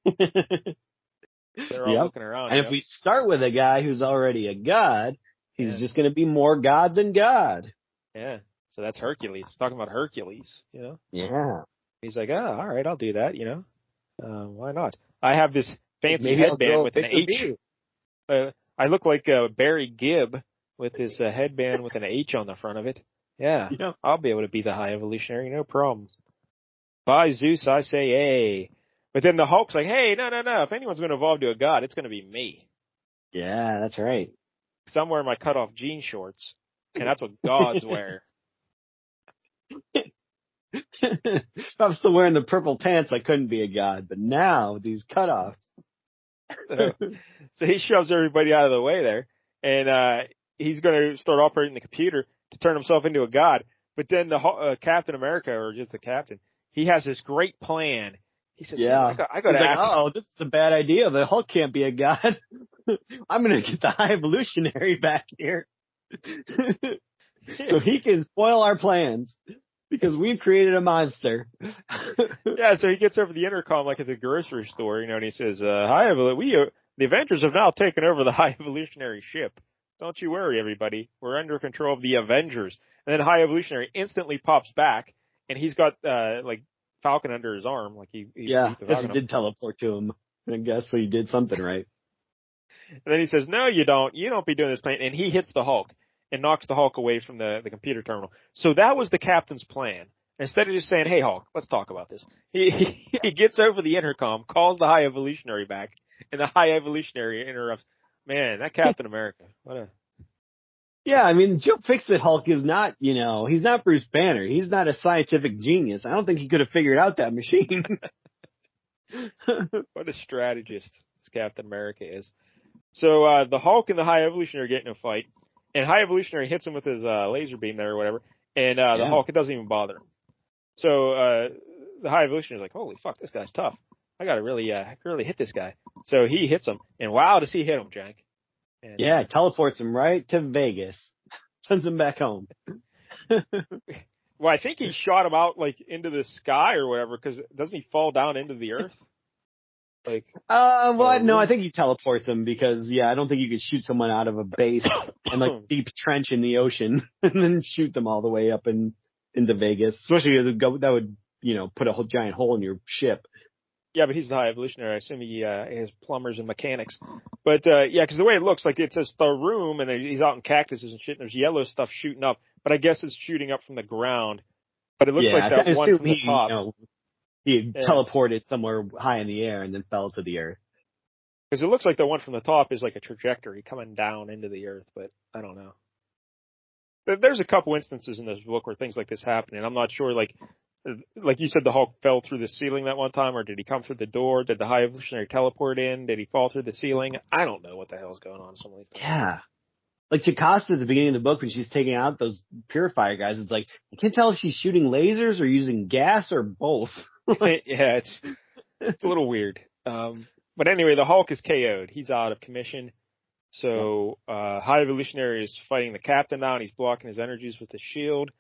They're all looking around. And if we start with a guy who's already a god, he's just going to be more god than god. Yeah. So that's Hercules. Talking about Hercules, Yeah. He's like, all right, I'll do that, why not? I have this fancy headband with an H. I look like Barry Gibb with this headband with an H on the front of it. Yeah. You know? I'll be able to be the High Evolutionary, no problem. By Zeus, I say, hey. But then the Hulk's like, hey, no. If anyone's going to evolve to a god, it's going to be me. Yeah, that's right. Because I'm wearing my cut-off jean shorts, and that's what gods wear. If I was still wearing the purple pants, I couldn't be a god. But now, these cutoffs. So he shoves everybody out of the way there, and he's going to start operating the computer to turn himself into a god. But then the Captain America, or just the captain, he has this great plan. He says, Yeah. I got He's to like, act. oh, this is a bad idea. The Hulk can't be a god. I'm going to get the High Evolutionary back here. So he can spoil our plans because we've created a monster. Yeah, so he gets over the intercom like at the grocery store, and he says, the Avengers have now taken over the High Evolutionary ship. Don't you worry, everybody. We're under control of the Avengers. And then High Evolutionary instantly pops back, and he's got, Falcon under his arm, like he Yeah, beat the this Falcon up. did teleport to him. I guess so he did something right. And then he says, no, you don't. You don't be doing this plan. And he hits the Hulk and knocks the Hulk away from the computer terminal. So that was the captain's plan. Instead of just saying, hey, Hulk, let's talk about this. He gets over the intercom, calls the High Evolutionary back, and the High Evolutionary interrupts. Man, that Captain America. Yeah, I mean, Joe Fixit Hulk is not, he's not Bruce Banner. He's not a scientific genius. I don't think he could have figured out that machine. What a strategist this Captain America is. So the Hulk and the High Evolutionary get in a fight, and High Evolutionary hits him with his laser beam there or whatever, and the Hulk, it doesn't even bother him. So the High Evolutionary is like, holy fuck, this guy's tough. I gotta really hit this guy. So he hits him, and wow, does he hit him, Jank. And, yeah, teleports him right to Vegas. Sends him back home. Well, I think he shot him out like into the sky or whatever, because doesn't he fall down into the earth? Like, no, I think he teleports him because, I don't think you could shoot someone out of a base and like deep trench in the ocean and then shoot them all the way up into Vegas. Especially that would, put a whole giant hole in your ship. Yeah, but he's the High Evolutionary. I assume he has plumbers and mechanics. But because the way it looks, like it says the room, and he's out in cactuses and shit, and there's yellow stuff shooting up. But I guess it's shooting up from the ground. But it looks like that one from the top. He teleported somewhere high in the air and then fell to the earth. Because it looks like the one from the top is like a trajectory coming down into the earth, but I don't know. There's a couple instances in this book where things like this happen, and I'm not sure, like you said, the Hulk fell through the ceiling that one time, or did he come through the door? Did the High Evolutionary teleport in? Did he fall through the ceiling? I don't know what the hell's going on. Something like that. Yeah. Like Jocasta at the beginning of the book when she's taking out those purifier guys, it's like, I can't tell if she's shooting lasers or using gas or both. Yeah, it's a little weird. But anyway, the Hulk is KO'd. He's out of commission. So High Evolutionary is fighting the captain now, and he's blocking his energies with his shield.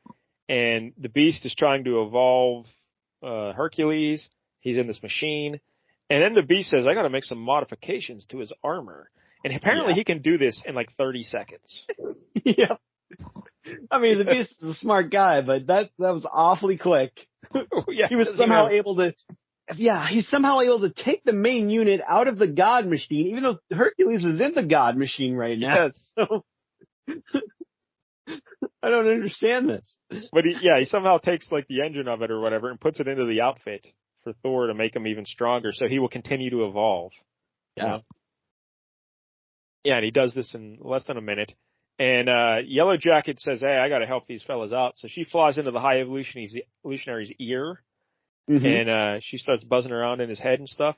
And the Beast is trying to evolve Hercules. He's in this machine. And then the Beast says, I got to make some modifications to his armor. And apparently he can do this in like 30 seconds. Yeah. I mean, the Beast is a smart guy, but that was awfully quick. Yeah, he was somehow able to, he's somehow able to take the main unit out of the God Machine, even though Hercules is in the God Machine right now. Yes. So, I don't understand this. But he somehow takes like the engine of it or whatever and puts it into the outfit for Thor to make him even stronger, so he will continue to evolve. Yeah. You know? Yeah, and he does this in less than a minute. And Yellow Jacket says, hey, I got to help these fellas out. So she flies into the High Evolutionary's ear, and she starts buzzing around in his head and stuff.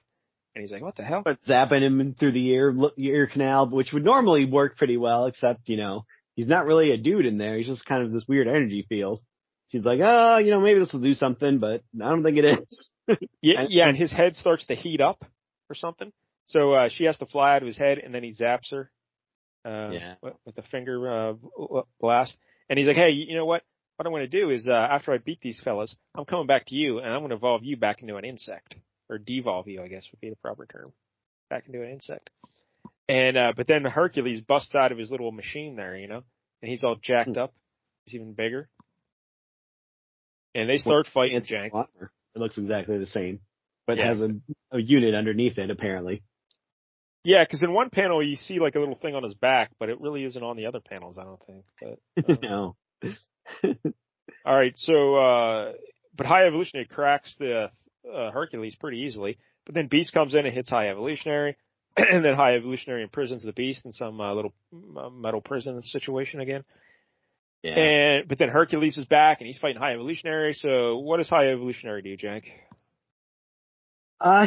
And he's like, what the hell? But zapping him through the ear canal, which would normally work pretty well, except, he's not really a dude in there. He's just kind of this weird energy field. She's like, maybe this will do something, but I don't think it is. And his head starts to heat up or something. So she has to fly out of his head, and then he zaps her with a finger blast. And he's like, hey, you know what? What I'm going to do is after I beat these fellas, I'm coming back to you, and I'm going to evolve you back into an insect. Or devolve you, I guess would be the proper term. Back into an insect. And but then Hercules busts out of his little machine there, and he's all jacked up. He's even bigger. And they start fighting, Jank. It looks exactly the same, but has a unit underneath it, apparently. Yeah, because in one panel you see like a little thing on his back, but it really isn't on the other panels, I don't think. But, No. All right, so but High Evolutionary cracks the Hercules pretty easily, but then Beast comes in and hits High Evolutionary, and then High Evolutionary imprisons the Beast in some little metal prison situation again. Yeah. But then Hercules is back and he's fighting High Evolutionary. So what does High Evolutionary do, Jank?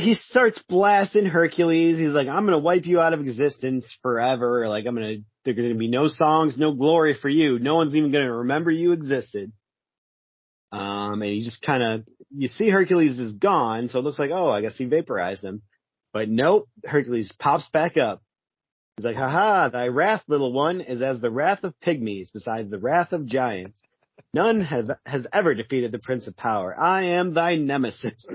He starts blasting Hercules. He's like, I'm gonna wipe you out of existence forever. Like, there's gonna be no songs, no glory for you. No one's even gonna remember you existed. And he just you see Hercules is gone, so it looks like, oh, I guess he vaporized him. But nope, Hercules pops back up. He's like, haha, thy wrath, little one, is as the wrath of pygmies, besides the wrath of giants. None has ever defeated the Prince of Power. I am thy nemesis.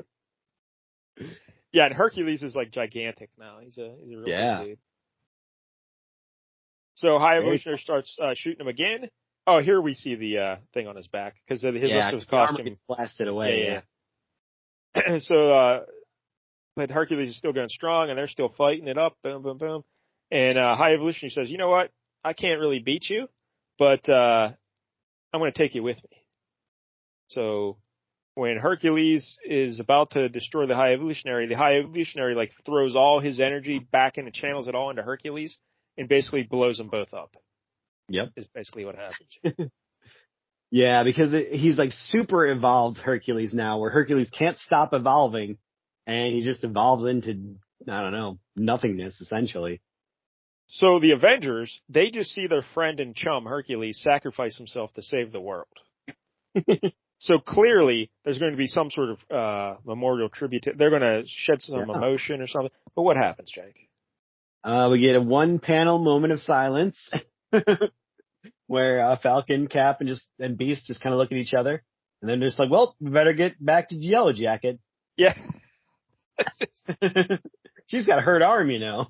Yeah, and Hercules is like gigantic now. He's a real big dude. So High Evolutionary starts shooting him again. Oh, here we see the thing on his back because his rest of his costume gets blasted away. Yeah. So, but Hercules is still going strong, and they're still fighting it up. Boom, boom, boom. And High Evolutionary says, "You know what? I can't really beat you, but I'm going to take you with me." So when Hercules is about to destroy the High Evolutionary like throws all his energy back into channels it all into Hercules and basically blows them both up. Yep. Is basically what happens. Yeah, because he's like super evolved Hercules now, where Hercules can't stop evolving, and he just evolves into, I don't know, nothingness, essentially. So the Avengers, they just see their friend and chum Hercules sacrifice himself to save the world. So clearly, there's going to be some sort of memorial tribute. They're going to shed some emotion or something. But what happens, Jake? We get a one-panel moment of silence where Falcon, Cap, and Beast just kind of look at each other, and then they're just like, "Well, we better get back to Yellow Jacket." Yeah, she's got a hurt arm, you know.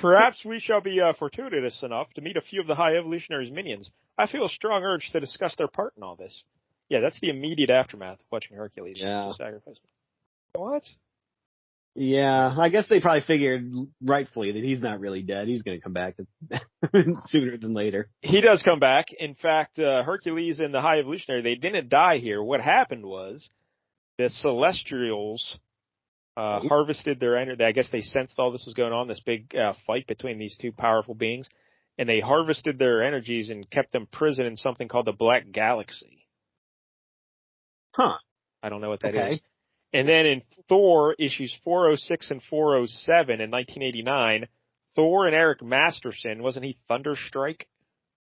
Perhaps we shall be fortuitous enough to meet a few of the High Evolutionary's minions. I feel a strong urge to discuss their part in all this. Yeah, that's the immediate aftermath of watching Hercules sacrifice. What? Yeah, I guess they probably figured rightfully that he's not really dead. He's going to come back sooner than later. He does come back. In fact, Hercules and the High Evolutionary, they didn't die here. What happened was the Celestials harvested their energy. I guess they sensed all this was going on, this big fight between these two powerful beings, and they harvested their energies and kept them prison in something called the Black Galaxy. Huh. I don't know what that is. And then in Thor issues 406 and 407 in 1989, Thor and Eric Masterson, wasn't he Thunderstrike?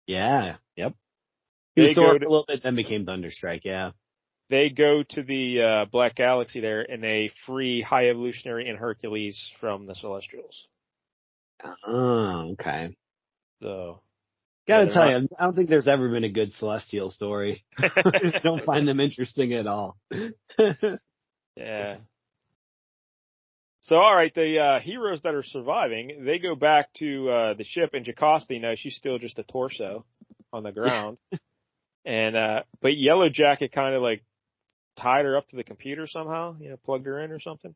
Yeah. Yep. He was Thor for a little bit, then became Thunderstrike. Yeah. They go to the Black Galaxy there, and they free High Evolutionary and Hercules from the Celestials. Oh, okay. So, gotta tell you, I don't think there's ever been a good Celestial story. I just don't find them interesting at all. Yeah. So, all right, the heroes that are surviving, they go back to the ship, and Jocasta, she's still just a torso on the ground. And but Yellow Jacket kind of like tied her up to the computer somehow, plugged her in or something.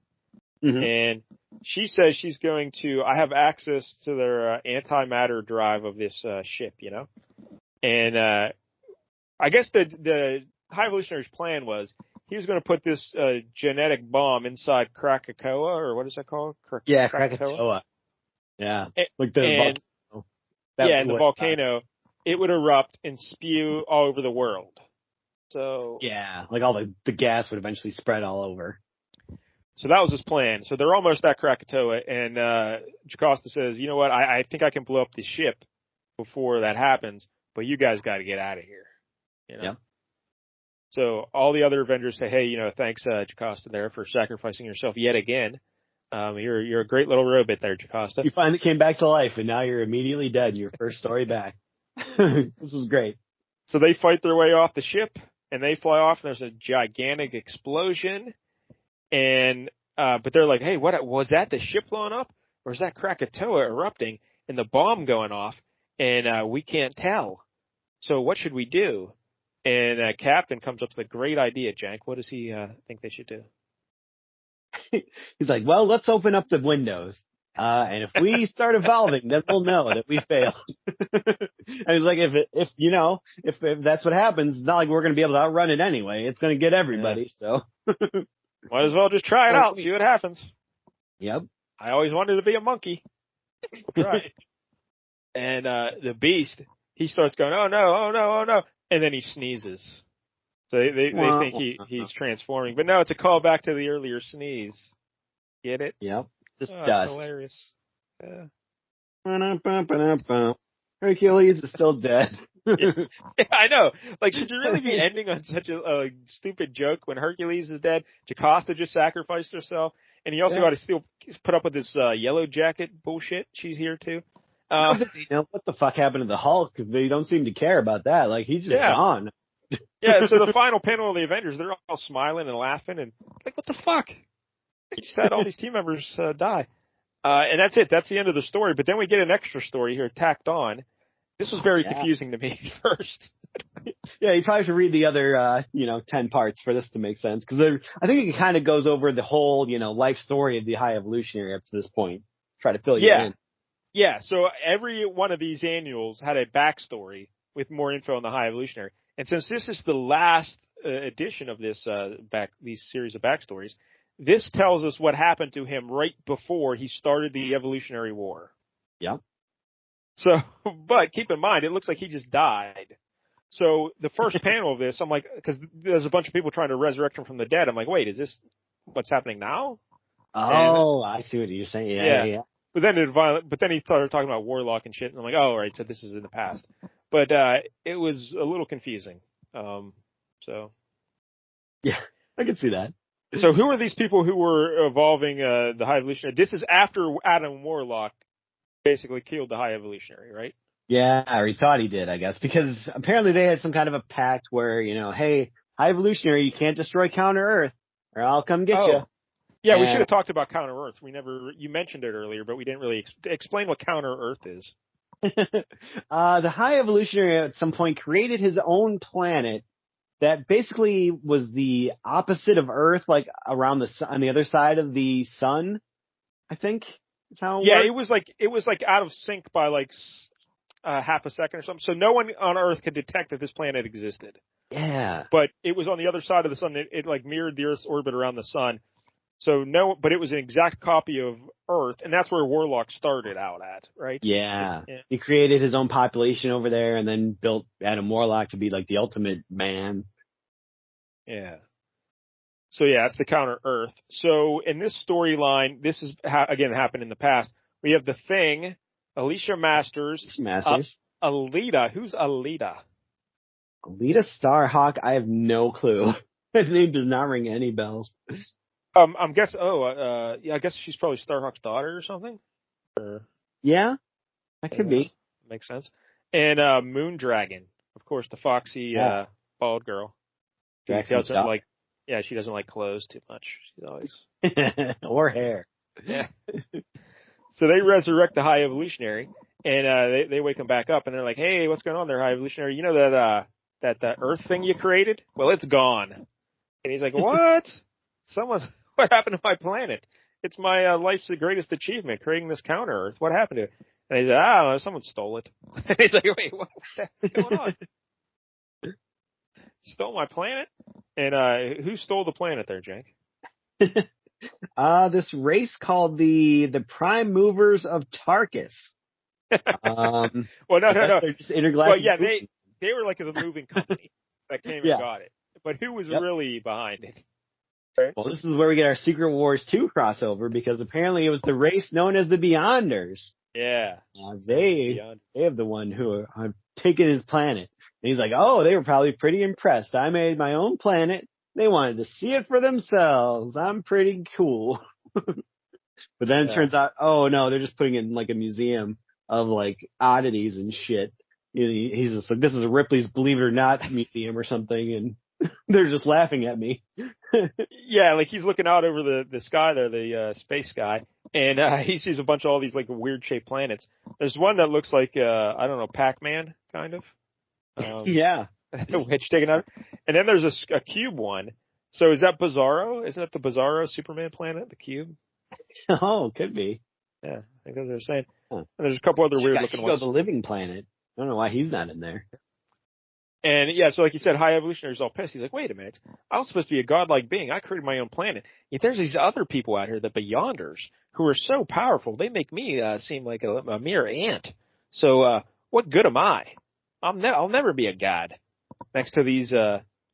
Mm-hmm. And she says she's going to, I have access to their antimatter drive of this ship, And I guess the High Evolutionary's plan was he was going to put this genetic bomb inside Krakatoa, or what is that called? Krakatoa. Yeah. Like the volcano. And the volcano, it would erupt and spew all over the world. So yeah, like all the gas would eventually spread all over. So that was his plan. So they're almost at Krakatoa, and Jocasta says, "You know what? I think I can blow up the ship before that happens, but you guys got to get out of here." Yeah. So all the other Avengers say, "Hey, thanks, Jocasta, there for sacrificing yourself yet again. You're a great little robot there, Jocasta. You finally came back to life, and now you're immediately dead. Your first story back. This was great." So they fight their way off the ship, and they fly off, and there's a gigantic explosion. And but they're like, "Hey, what was that? The ship blowing up, or is that Krakatoa erupting and the bomb going off? And we can't tell. So what should we do?" And Captain comes up with a great idea. Jank, what does he think they should do? He's like, "Well, let's open up the windows." And if we start evolving, then we'll know that we failed. And he's like, if that's what happens, it's not like we're going to be able to outrun it anyway. It's going to get everybody. So might as well just try it out, see what happens. Yep. I always wanted to be a monkey. Right. And the Beast, he starts going, oh no, and then he sneezes. So they think he's transforming, but no, it's a callback to the earlier sneeze. Get it? Yep. Just dust. That's hilarious. Yeah. Hercules is still dead. I know. Like, should you really be ending on such a stupid joke when Hercules is dead? Jocasta just sacrificed herself, and he also got to still put up with this yellow jacket bullshit. She's here too. What the fuck happened to the Hulk? They don't seem to care about that. Like, he's just gone. Yeah. So the final panel of the Avengers, they're all smiling and laughing, and like, what the fuck? They just had all these team members die. And that's it. That's the end of the story. But then we get an extra story here tacked on. This was very confusing to me at first. Yeah, you probably should read the other, 10 parts for this to make sense. Because I think it kind of goes over the whole, life story of the High Evolutionary up to this point. Try to fill you in. Yeah, so every one of these annuals had a backstory with more info on the High Evolutionary. And since this is the last edition of this these series of backstories, this tells us what happened to him right before he started the Evolutionary War. Yeah. So, but keep in mind, it looks like he just died. So the first panel of this, I'm like, because there's a bunch of people trying to resurrect him from the dead. I'm like, wait, is this what's happening now? Oh, I see what you're saying. Yeah. But then he started talking about Warlock and shit, and I'm like, oh, all right, so this is in the past. But it was a little confusing. So. Yeah, I can see that. So who are these people who were evolving the High Evolutionary? This is after Adam Warlock basically killed the High Evolutionary, right? Yeah, or he thought he did, I guess, because apparently they had some kind of a pact where, hey, High Evolutionary, you can't destroy Counter Earth, or I'll come get you. Yeah, we should have talked about Counter Earth. You mentioned it earlier, but we didn't really explain what Counter Earth is. The High Evolutionary at some point created his own planet that basically was the opposite of Earth, like around on the other side of the sun, I think is how it worked. it was like out of sync by like half a second or something. So no one on Earth could detect that this planet existed. Yeah. But it was on the other side of the sun. It like mirrored the Earth's orbit around the sun. So but it was an exact copy of Earth, and that's where Warlock started out at, right? Yeah. He created his own population over there and then built Adam Warlock to be like the ultimate man. Yeah. So yeah, it's the Counter Earth. So in this storyline, this is again happened in the past. We have the Thing, Alicia Masters. Alita. Who's Alita? Alita Starhawk? I have no clue. His name does not ring any bells. I'm guessing. I guess she's probably Starhawk's daughter or something. Yeah, that could be. Makes sense. And Moondragon, of course, the foxy bald girl. She doesn't like clothes too much. She's always or hair. Yeah. So they resurrect the High Evolutionary, and they wake him back up, and they're like, "Hey, what's going on there, High Evolutionary? You know that Earth thing you created? Well, it's gone." And he's like, "What? What happened to my planet? It's my life's greatest achievement, creating this Counter Earth. What happened to it?" And he said, someone stole it. And he's like, "Wait, what's going on? Stole my planet?" And who stole the planet there, Jake? This race called the Prime Movers of Tarkus. Well, no. They're just intergalactic. Well, yeah, they were like the moving company that came and got it. But who was really behind it? Right? Well, this is where we get our Secret Wars 2 crossover, because apparently it was the race known as the Beyonders. Yeah. They have the one who have taken his planet. And he's like, oh, they were probably pretty impressed. I made my own planet. They wanted to see it for themselves. I'm pretty cool. But then it turns out, oh no, they're just putting it in like a museum of like oddities and shit. He's just like, this is a Ripley's Believe It or Not museum or something, and they're just laughing at me. Yeah, like he's looking out over the sky there, the space sky, and he sees a bunch of all these like weird shaped planets. There's one that looks like I don't know, Pac-Man kind of. Yeah. Which taken out. And then there's a cube one. So is that Bizarro? Isn't that the Bizarro Superman planet, the cube? Oh, could be. Yeah, I think that's what they're saying. Huh. And there's a couple other weird looking ones. The Living Planet. I don't know why he's not in there. And yeah, so like you said, High Evolutionary's all pissed. He's like, wait a minute, I was supposed to be a godlike being. I created my own planet. Yet there's these other people out here, the Beyonders, who are so powerful. They make me seem like a mere ant. So what good am I? I'll never be a god next to these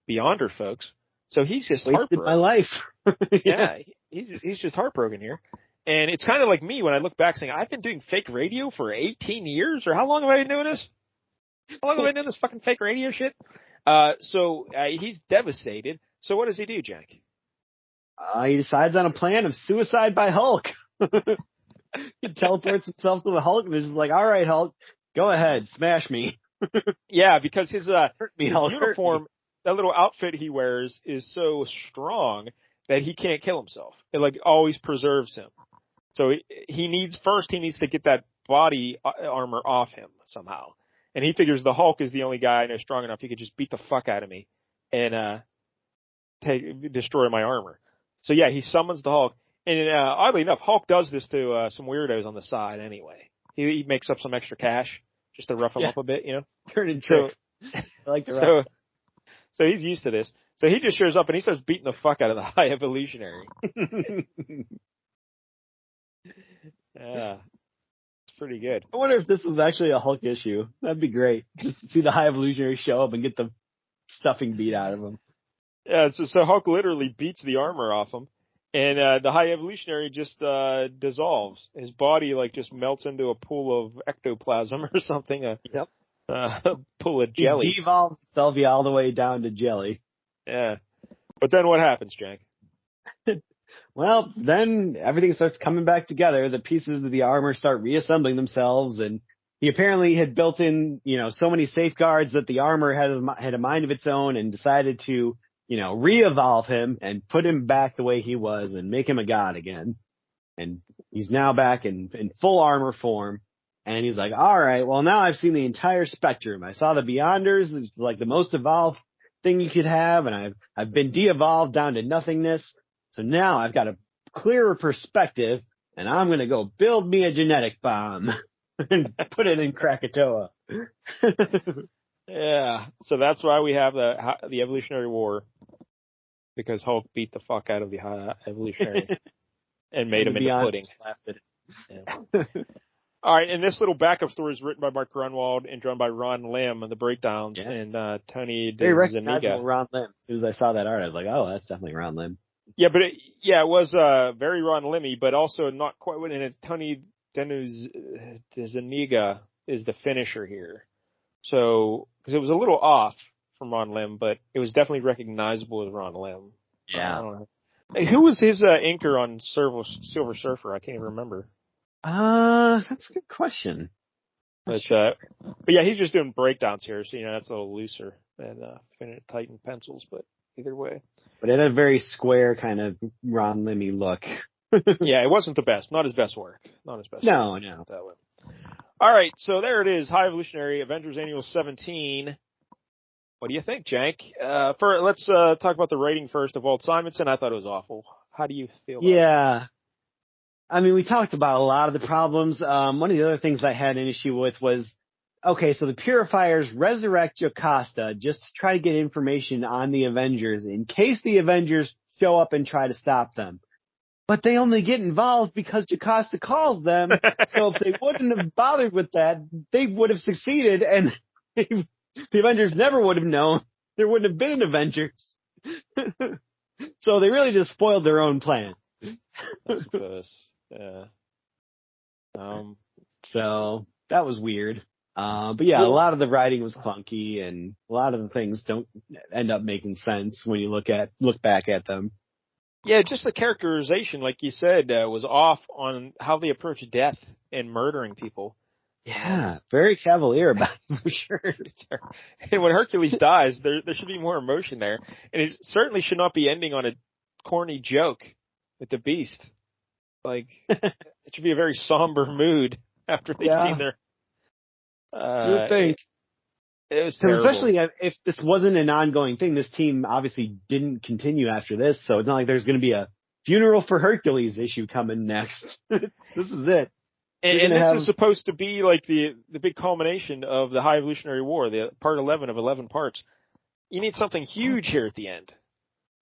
Beyonder folks. So he's just wasted heartbroken. my life. Yeah, he's just heartbroken here. And it's kind of like me when I look back saying, I've been doing fake radio for 18 years, or how long have I been doing this? How long have I been doing this fucking fake radio shit? So he's devastated. So what does he do, Jack? He decides on a plan of suicide by Hulk. He teleports himself to the Hulk and is just like, all right, Hulk, go ahead, smash me. Yeah, because his Hulk, uniform, that little outfit he wears is so strong that he can't kill himself. It like always preserves him. So he needs to get that body armor off him somehow. And he figures the Hulk is the only guy I know strong enough he could just beat the fuck out of me and destroy my armor. So yeah, he summons the Hulk. And oddly enough, Hulk does this to some weirdos on the side anyway. He makes up some extra cash just to rough him up a bit, you know? Turning tricks. I like the rough. So he's used to this. So he just shows up and he starts beating the fuck out of the High Evolutionary. Yeah. It's pretty good. I wonder if this was actually a Hulk issue. That'd be great. Just to see the High Evolutionary show up and get the stuffing beat out of him. Yeah, so Hulk literally beats the armor off him. And the High Evolutionary just dissolves. His body like just melts into a pool of ectoplasm or something. Yep. A pool of jelly. He devolves himself all the way down to jelly. Yeah. But then what happens, Jack? Well, then everything starts coming back together. The pieces of the armor start reassembling themselves, and he apparently had built in, so many safeguards that the armor had a mind of its own and decided to, re-evolve him and put him back the way he was and make him a god again. And he's now back in full armor form. And he's like, all right, well, now I've seen the entire spectrum. I saw the Beyonders, it's like the most evolved thing you could have, and I've been de-evolved down to nothingness. So now I've got a clearer perspective, and I'm going to go build me a genetic bomb and put it in Krakatoa. Yeah, so that's why we have the Evolutionary War, because Hulk beat the fuck out of the Evolutionary and made him into pudding. Yeah. All right, and this little backup story is written by Mark Grunwald and drawn by Ron Lim on the breakdowns and Tony DeZuniga. Very recognizable Ron Lim. As soon as I saw that art, I was like, oh, that's definitely Ron Lim. Yeah, but it was very Ron Limmy, but also not quite. And it's Tony DeZuniga is the finisher here. So, because it was a little off from Ron Lim, but it was definitely recognizable as Ron Lim. Yeah. I don't know. Hey, who was his inker on Silver Surfer? I can't even remember. That's a good question. But yeah, he's just doing breakdowns here, so that's a little looser than Titan pencils. But either way. But it had a very square kind of Ron Limmy look. Yeah, it wasn't the best. Not his best work. Not his best work. No. That way. All right, so there it is. High Evolutionary Avengers Annual 17. What do you think, Jank? Let's talk about the rating first of Walt Simonson. I thought it was awful. How do you feel about it? Yeah. I mean, we talked about a lot of the problems. One of the other things I had an issue with was, okay, so the Purifiers resurrect Jocasta just to try to get information on the Avengers in case the Avengers show up and try to stop them. But they only get involved because Jocasta calls them. So if they wouldn't have bothered with that, they would have succeeded, and the Avengers never would have known. There wouldn't have been an Avengers. So they really just spoiled their own plan. I suppose. Yeah. So that was weird. But yeah, a lot of the writing was clunky, and a lot of the things don't end up making sense when you look back at them. Yeah, just the characterization, like you said, was off on how they approach death and murdering people. Yeah, very cavalier about it for sure. And when Hercules dies, there should be more emotion there, and it certainly should not be ending on a corny joke with the Beast. Like, it should be a very somber mood after they've seen their. You would think. It was terrible. Especially if this wasn't an ongoing thing. This team obviously didn't continue after this, so it's not like there's going to be a funeral for Hercules issue coming next. This is it. And this is supposed to be like the big culmination of the High Evolutionary War, the part 11 of 11 parts. You need something huge here at the end.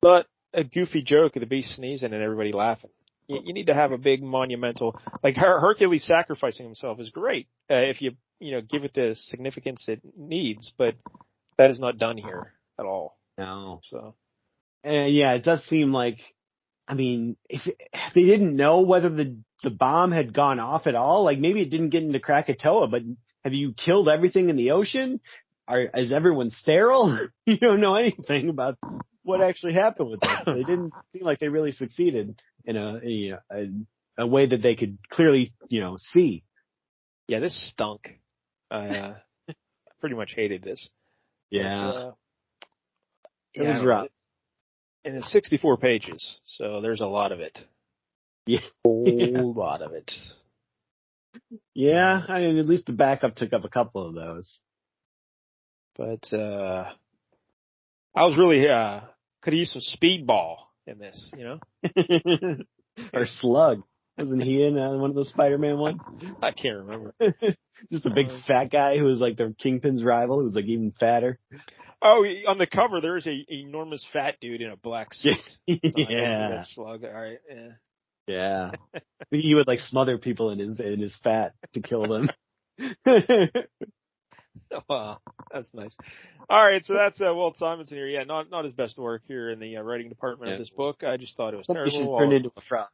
But a goofy joke of the beast sneezing and everybody laughing. You need to have a big monumental, like Hercules sacrificing himself is great if you give it the significance it needs, but that is not done here at all. No. So. Yeah, it does seem like, I mean, if they didn't know whether the bomb had gone off at all, like maybe it didn't get into Krakatoa, but have you killed everything in the ocean? Is everyone sterile? You don't know anything about what actually happened with this. They didn't seem like they really succeeded in a way that they could clearly, see. Yeah, this stunk. I pretty much hated this. Yeah. It was rough. And it's 64 pages, so there's a lot of it. Yeah. A whole lot of it. Yeah, I mean, at least the backup took up a couple of those. But I was really could have used some speedball in this, Or Slug. Wasn't he in one of those Spider-Man ones? I can't remember. Just a big fat guy who was like the Kingpin's rival, who was like even fatter. Oh, on the cover, there's a enormous fat dude in a black suit. Yeah. That's Slug. All right. Yeah. Yeah. He would like smother people in his fat to kill them. Wow, that's nice. All right, so that's Walt Simonson here. Yeah, not his best work here in the writing department of this book. I just thought it was terrible. He should turn into a frog.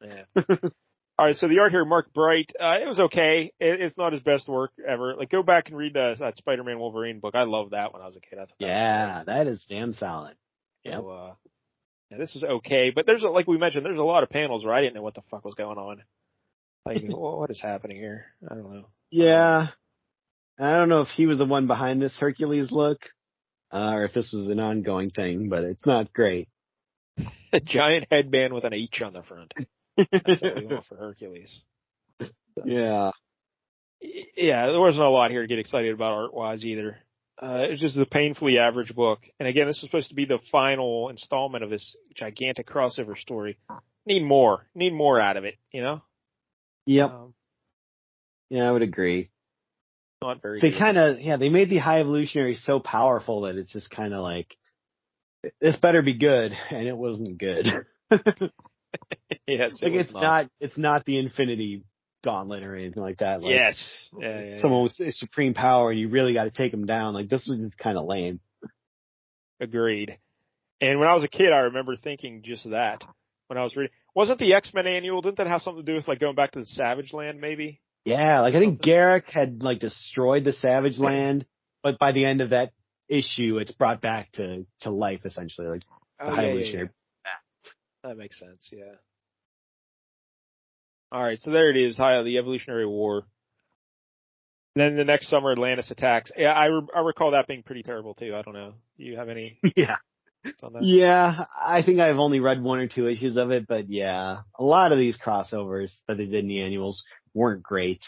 Yeah. All right, so the art here, Mark Bright, it was okay. It's not his best work ever. Like, go back and read that Spider-Man Wolverine book. I loved that when I was a kid. I thought that is damn solid. So, yeah, this is okay, but like we mentioned, there's a lot of panels where I didn't know what the fuck was going on. Like, what is happening here? I don't know. Yeah. I don't know if he was the one behind this Hercules look, or if this was an ongoing thing, but it's not great. A giant headband with an H on the front. That's what we want for Hercules. Yeah. Yeah, there wasn't a lot here to get excited about art-wise either. It's just a painfully average book. And again, this is supposed to be the final installment of this gigantic crossover story. Need more out of it, Yep. Yeah, I would agree. Not very They good. they made the High Evolutionary so powerful that it's just kind of like, this better be good, and it wasn't good. Yes, it's not the Infinity Gauntlet or anything like that. Like, yes. Someone with supreme power and you really got to take them down. Like, this was just kind of lame. Agreed. And when I was a kid, I remember thinking just that when I was reading. Wasn't the X-Men annual, didn't that have something to do with like going back to the Savage Land maybe? Yeah, like I think Garrick had like destroyed the Savage Land, but by the end of that issue, it's brought back to life essentially. Like the High Evolutionary. That makes sense, yeah. All right, so there it is, the Evolutionary War. Then the next summer, Atlantis attacks. Yeah, I recall that being pretty terrible too. I don't know. Do you have any? Yeah. On that? Yeah, I think I've only read 1 or 2 issues of it, but yeah, a lot of these crossovers that they did in the annuals weren't great.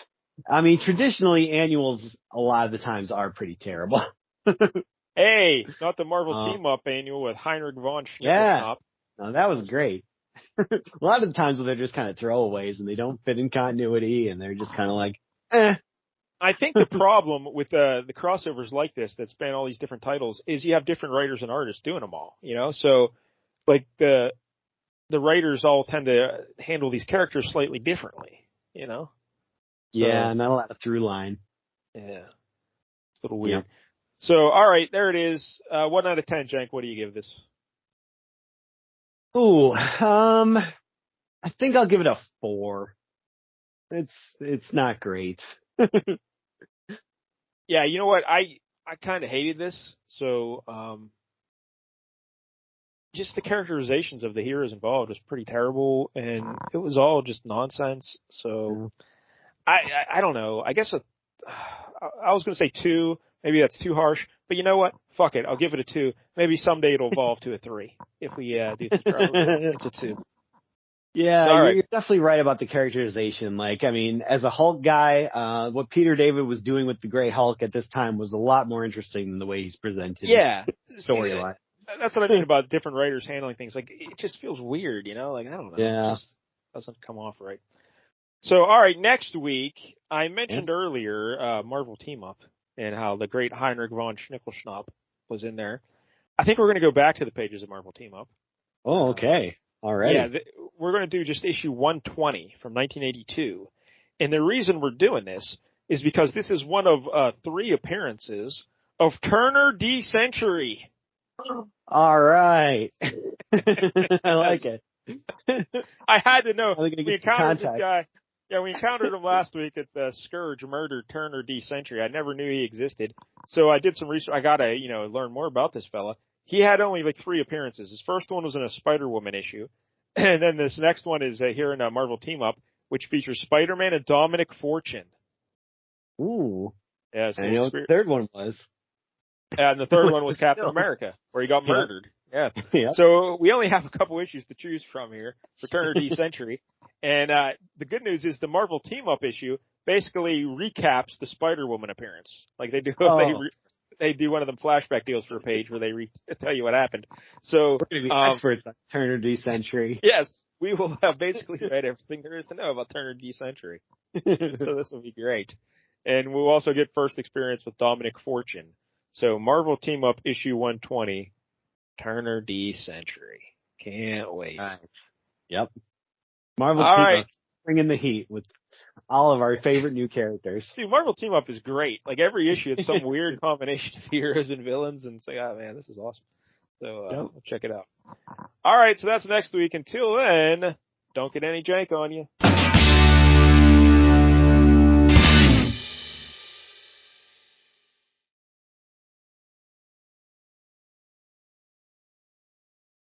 I mean, traditionally, annuals a lot of the times are pretty terrible. Hey, not the Marvel Team-Up annual with Heinrich von Schnickelknop. Yeah, no, that was great. A lot of the times they're just kind of throwaways and they don't fit in continuity and they're just kind of like, eh. I think the problem with the crossovers like this that span all these different titles is you have different writers and artists doing them all, So, like the writers all tend to handle these characters slightly differently, So, yeah, not a lot of through line. Yeah, it's a little weird. Yeah. So, all right, there it is. 1 out of 10, Jank. What do you give this? Ooh, I think I'll give it a 4. It's not great. Yeah, you know what? I kind of hated this. So, just the characterizations of the heroes involved was pretty terrible, and it was all just nonsense. So, I don't know. I guess I was going to say 2. Maybe that's too harsh. But you know what? Fuck it. I'll give it a 2. Maybe someday it'll evolve to a 3 if we do this properly. It's a 2. Yeah, you're definitely right about the characterization. Like, I mean, as a Hulk guy, what Peter David was doing with the Grey Hulk at this time was a lot more interesting than the way he's presented. Yeah. Storyline. That's what I mean about different writers handling things. Like, it just feels weird, Like, I don't know. Yeah. It just doesn't come off right. So, all right, next week, I Yes. mentioned earlier Marvel Team Up and how the great Heinrich von Schnickelschnapp was in there. I think we're going to go back to the pages of Marvel Team Up. Oh, okay. Yeah, Alrighty. we're going to do just issue 120 from 1982. And the reason we're doing this is because this is one of 3 appearances of Turner D. Century. All right. I Yes. like it. I had to know. I'm gonna We get some encountered this contact. guy. Yeah, we encountered him last week at the Scourge murdered Turner D. Century. I never knew he existed. So I did some research. I gotta, learn more about this fella. He had only like 3 appearances. His first one was in a Spider-Woman issue. And then this next one is here in a Marvel Team Up, which features Spider-Man and Dominic Fortune. Ooh. Yeah, I so know what the third one was. and the third one was Was Captain still. America, where he got Yep. murdered. Yeah. Yep. So we only have a couple issues to choose from here for Turner D Century. And the good news is the Marvel Team Up issue basically recaps the Spider-Woman appearance. Like they do, Oh, they do one of them flashback deals for a page where they tell you what happened. So we're gonna be experts on Turner D Century. yes, we will have basically read everything there is to know about Turner D Century. So this will be great. And we'll also get first experience with Dominic Fortune. So Marvel Team Up issue 120, Turner D Century. Can't wait. Nice. Yep. Marvel All Team right. Up, bringing the heat with all of our favorite new characters. Dude, Marvel Team Up is great. Like every issue, it's some weird combination of heroes and villains, and say, oh man, this is awesome. So Yep. check it out. All right, so that's next week. Until then, don't get any jank on you.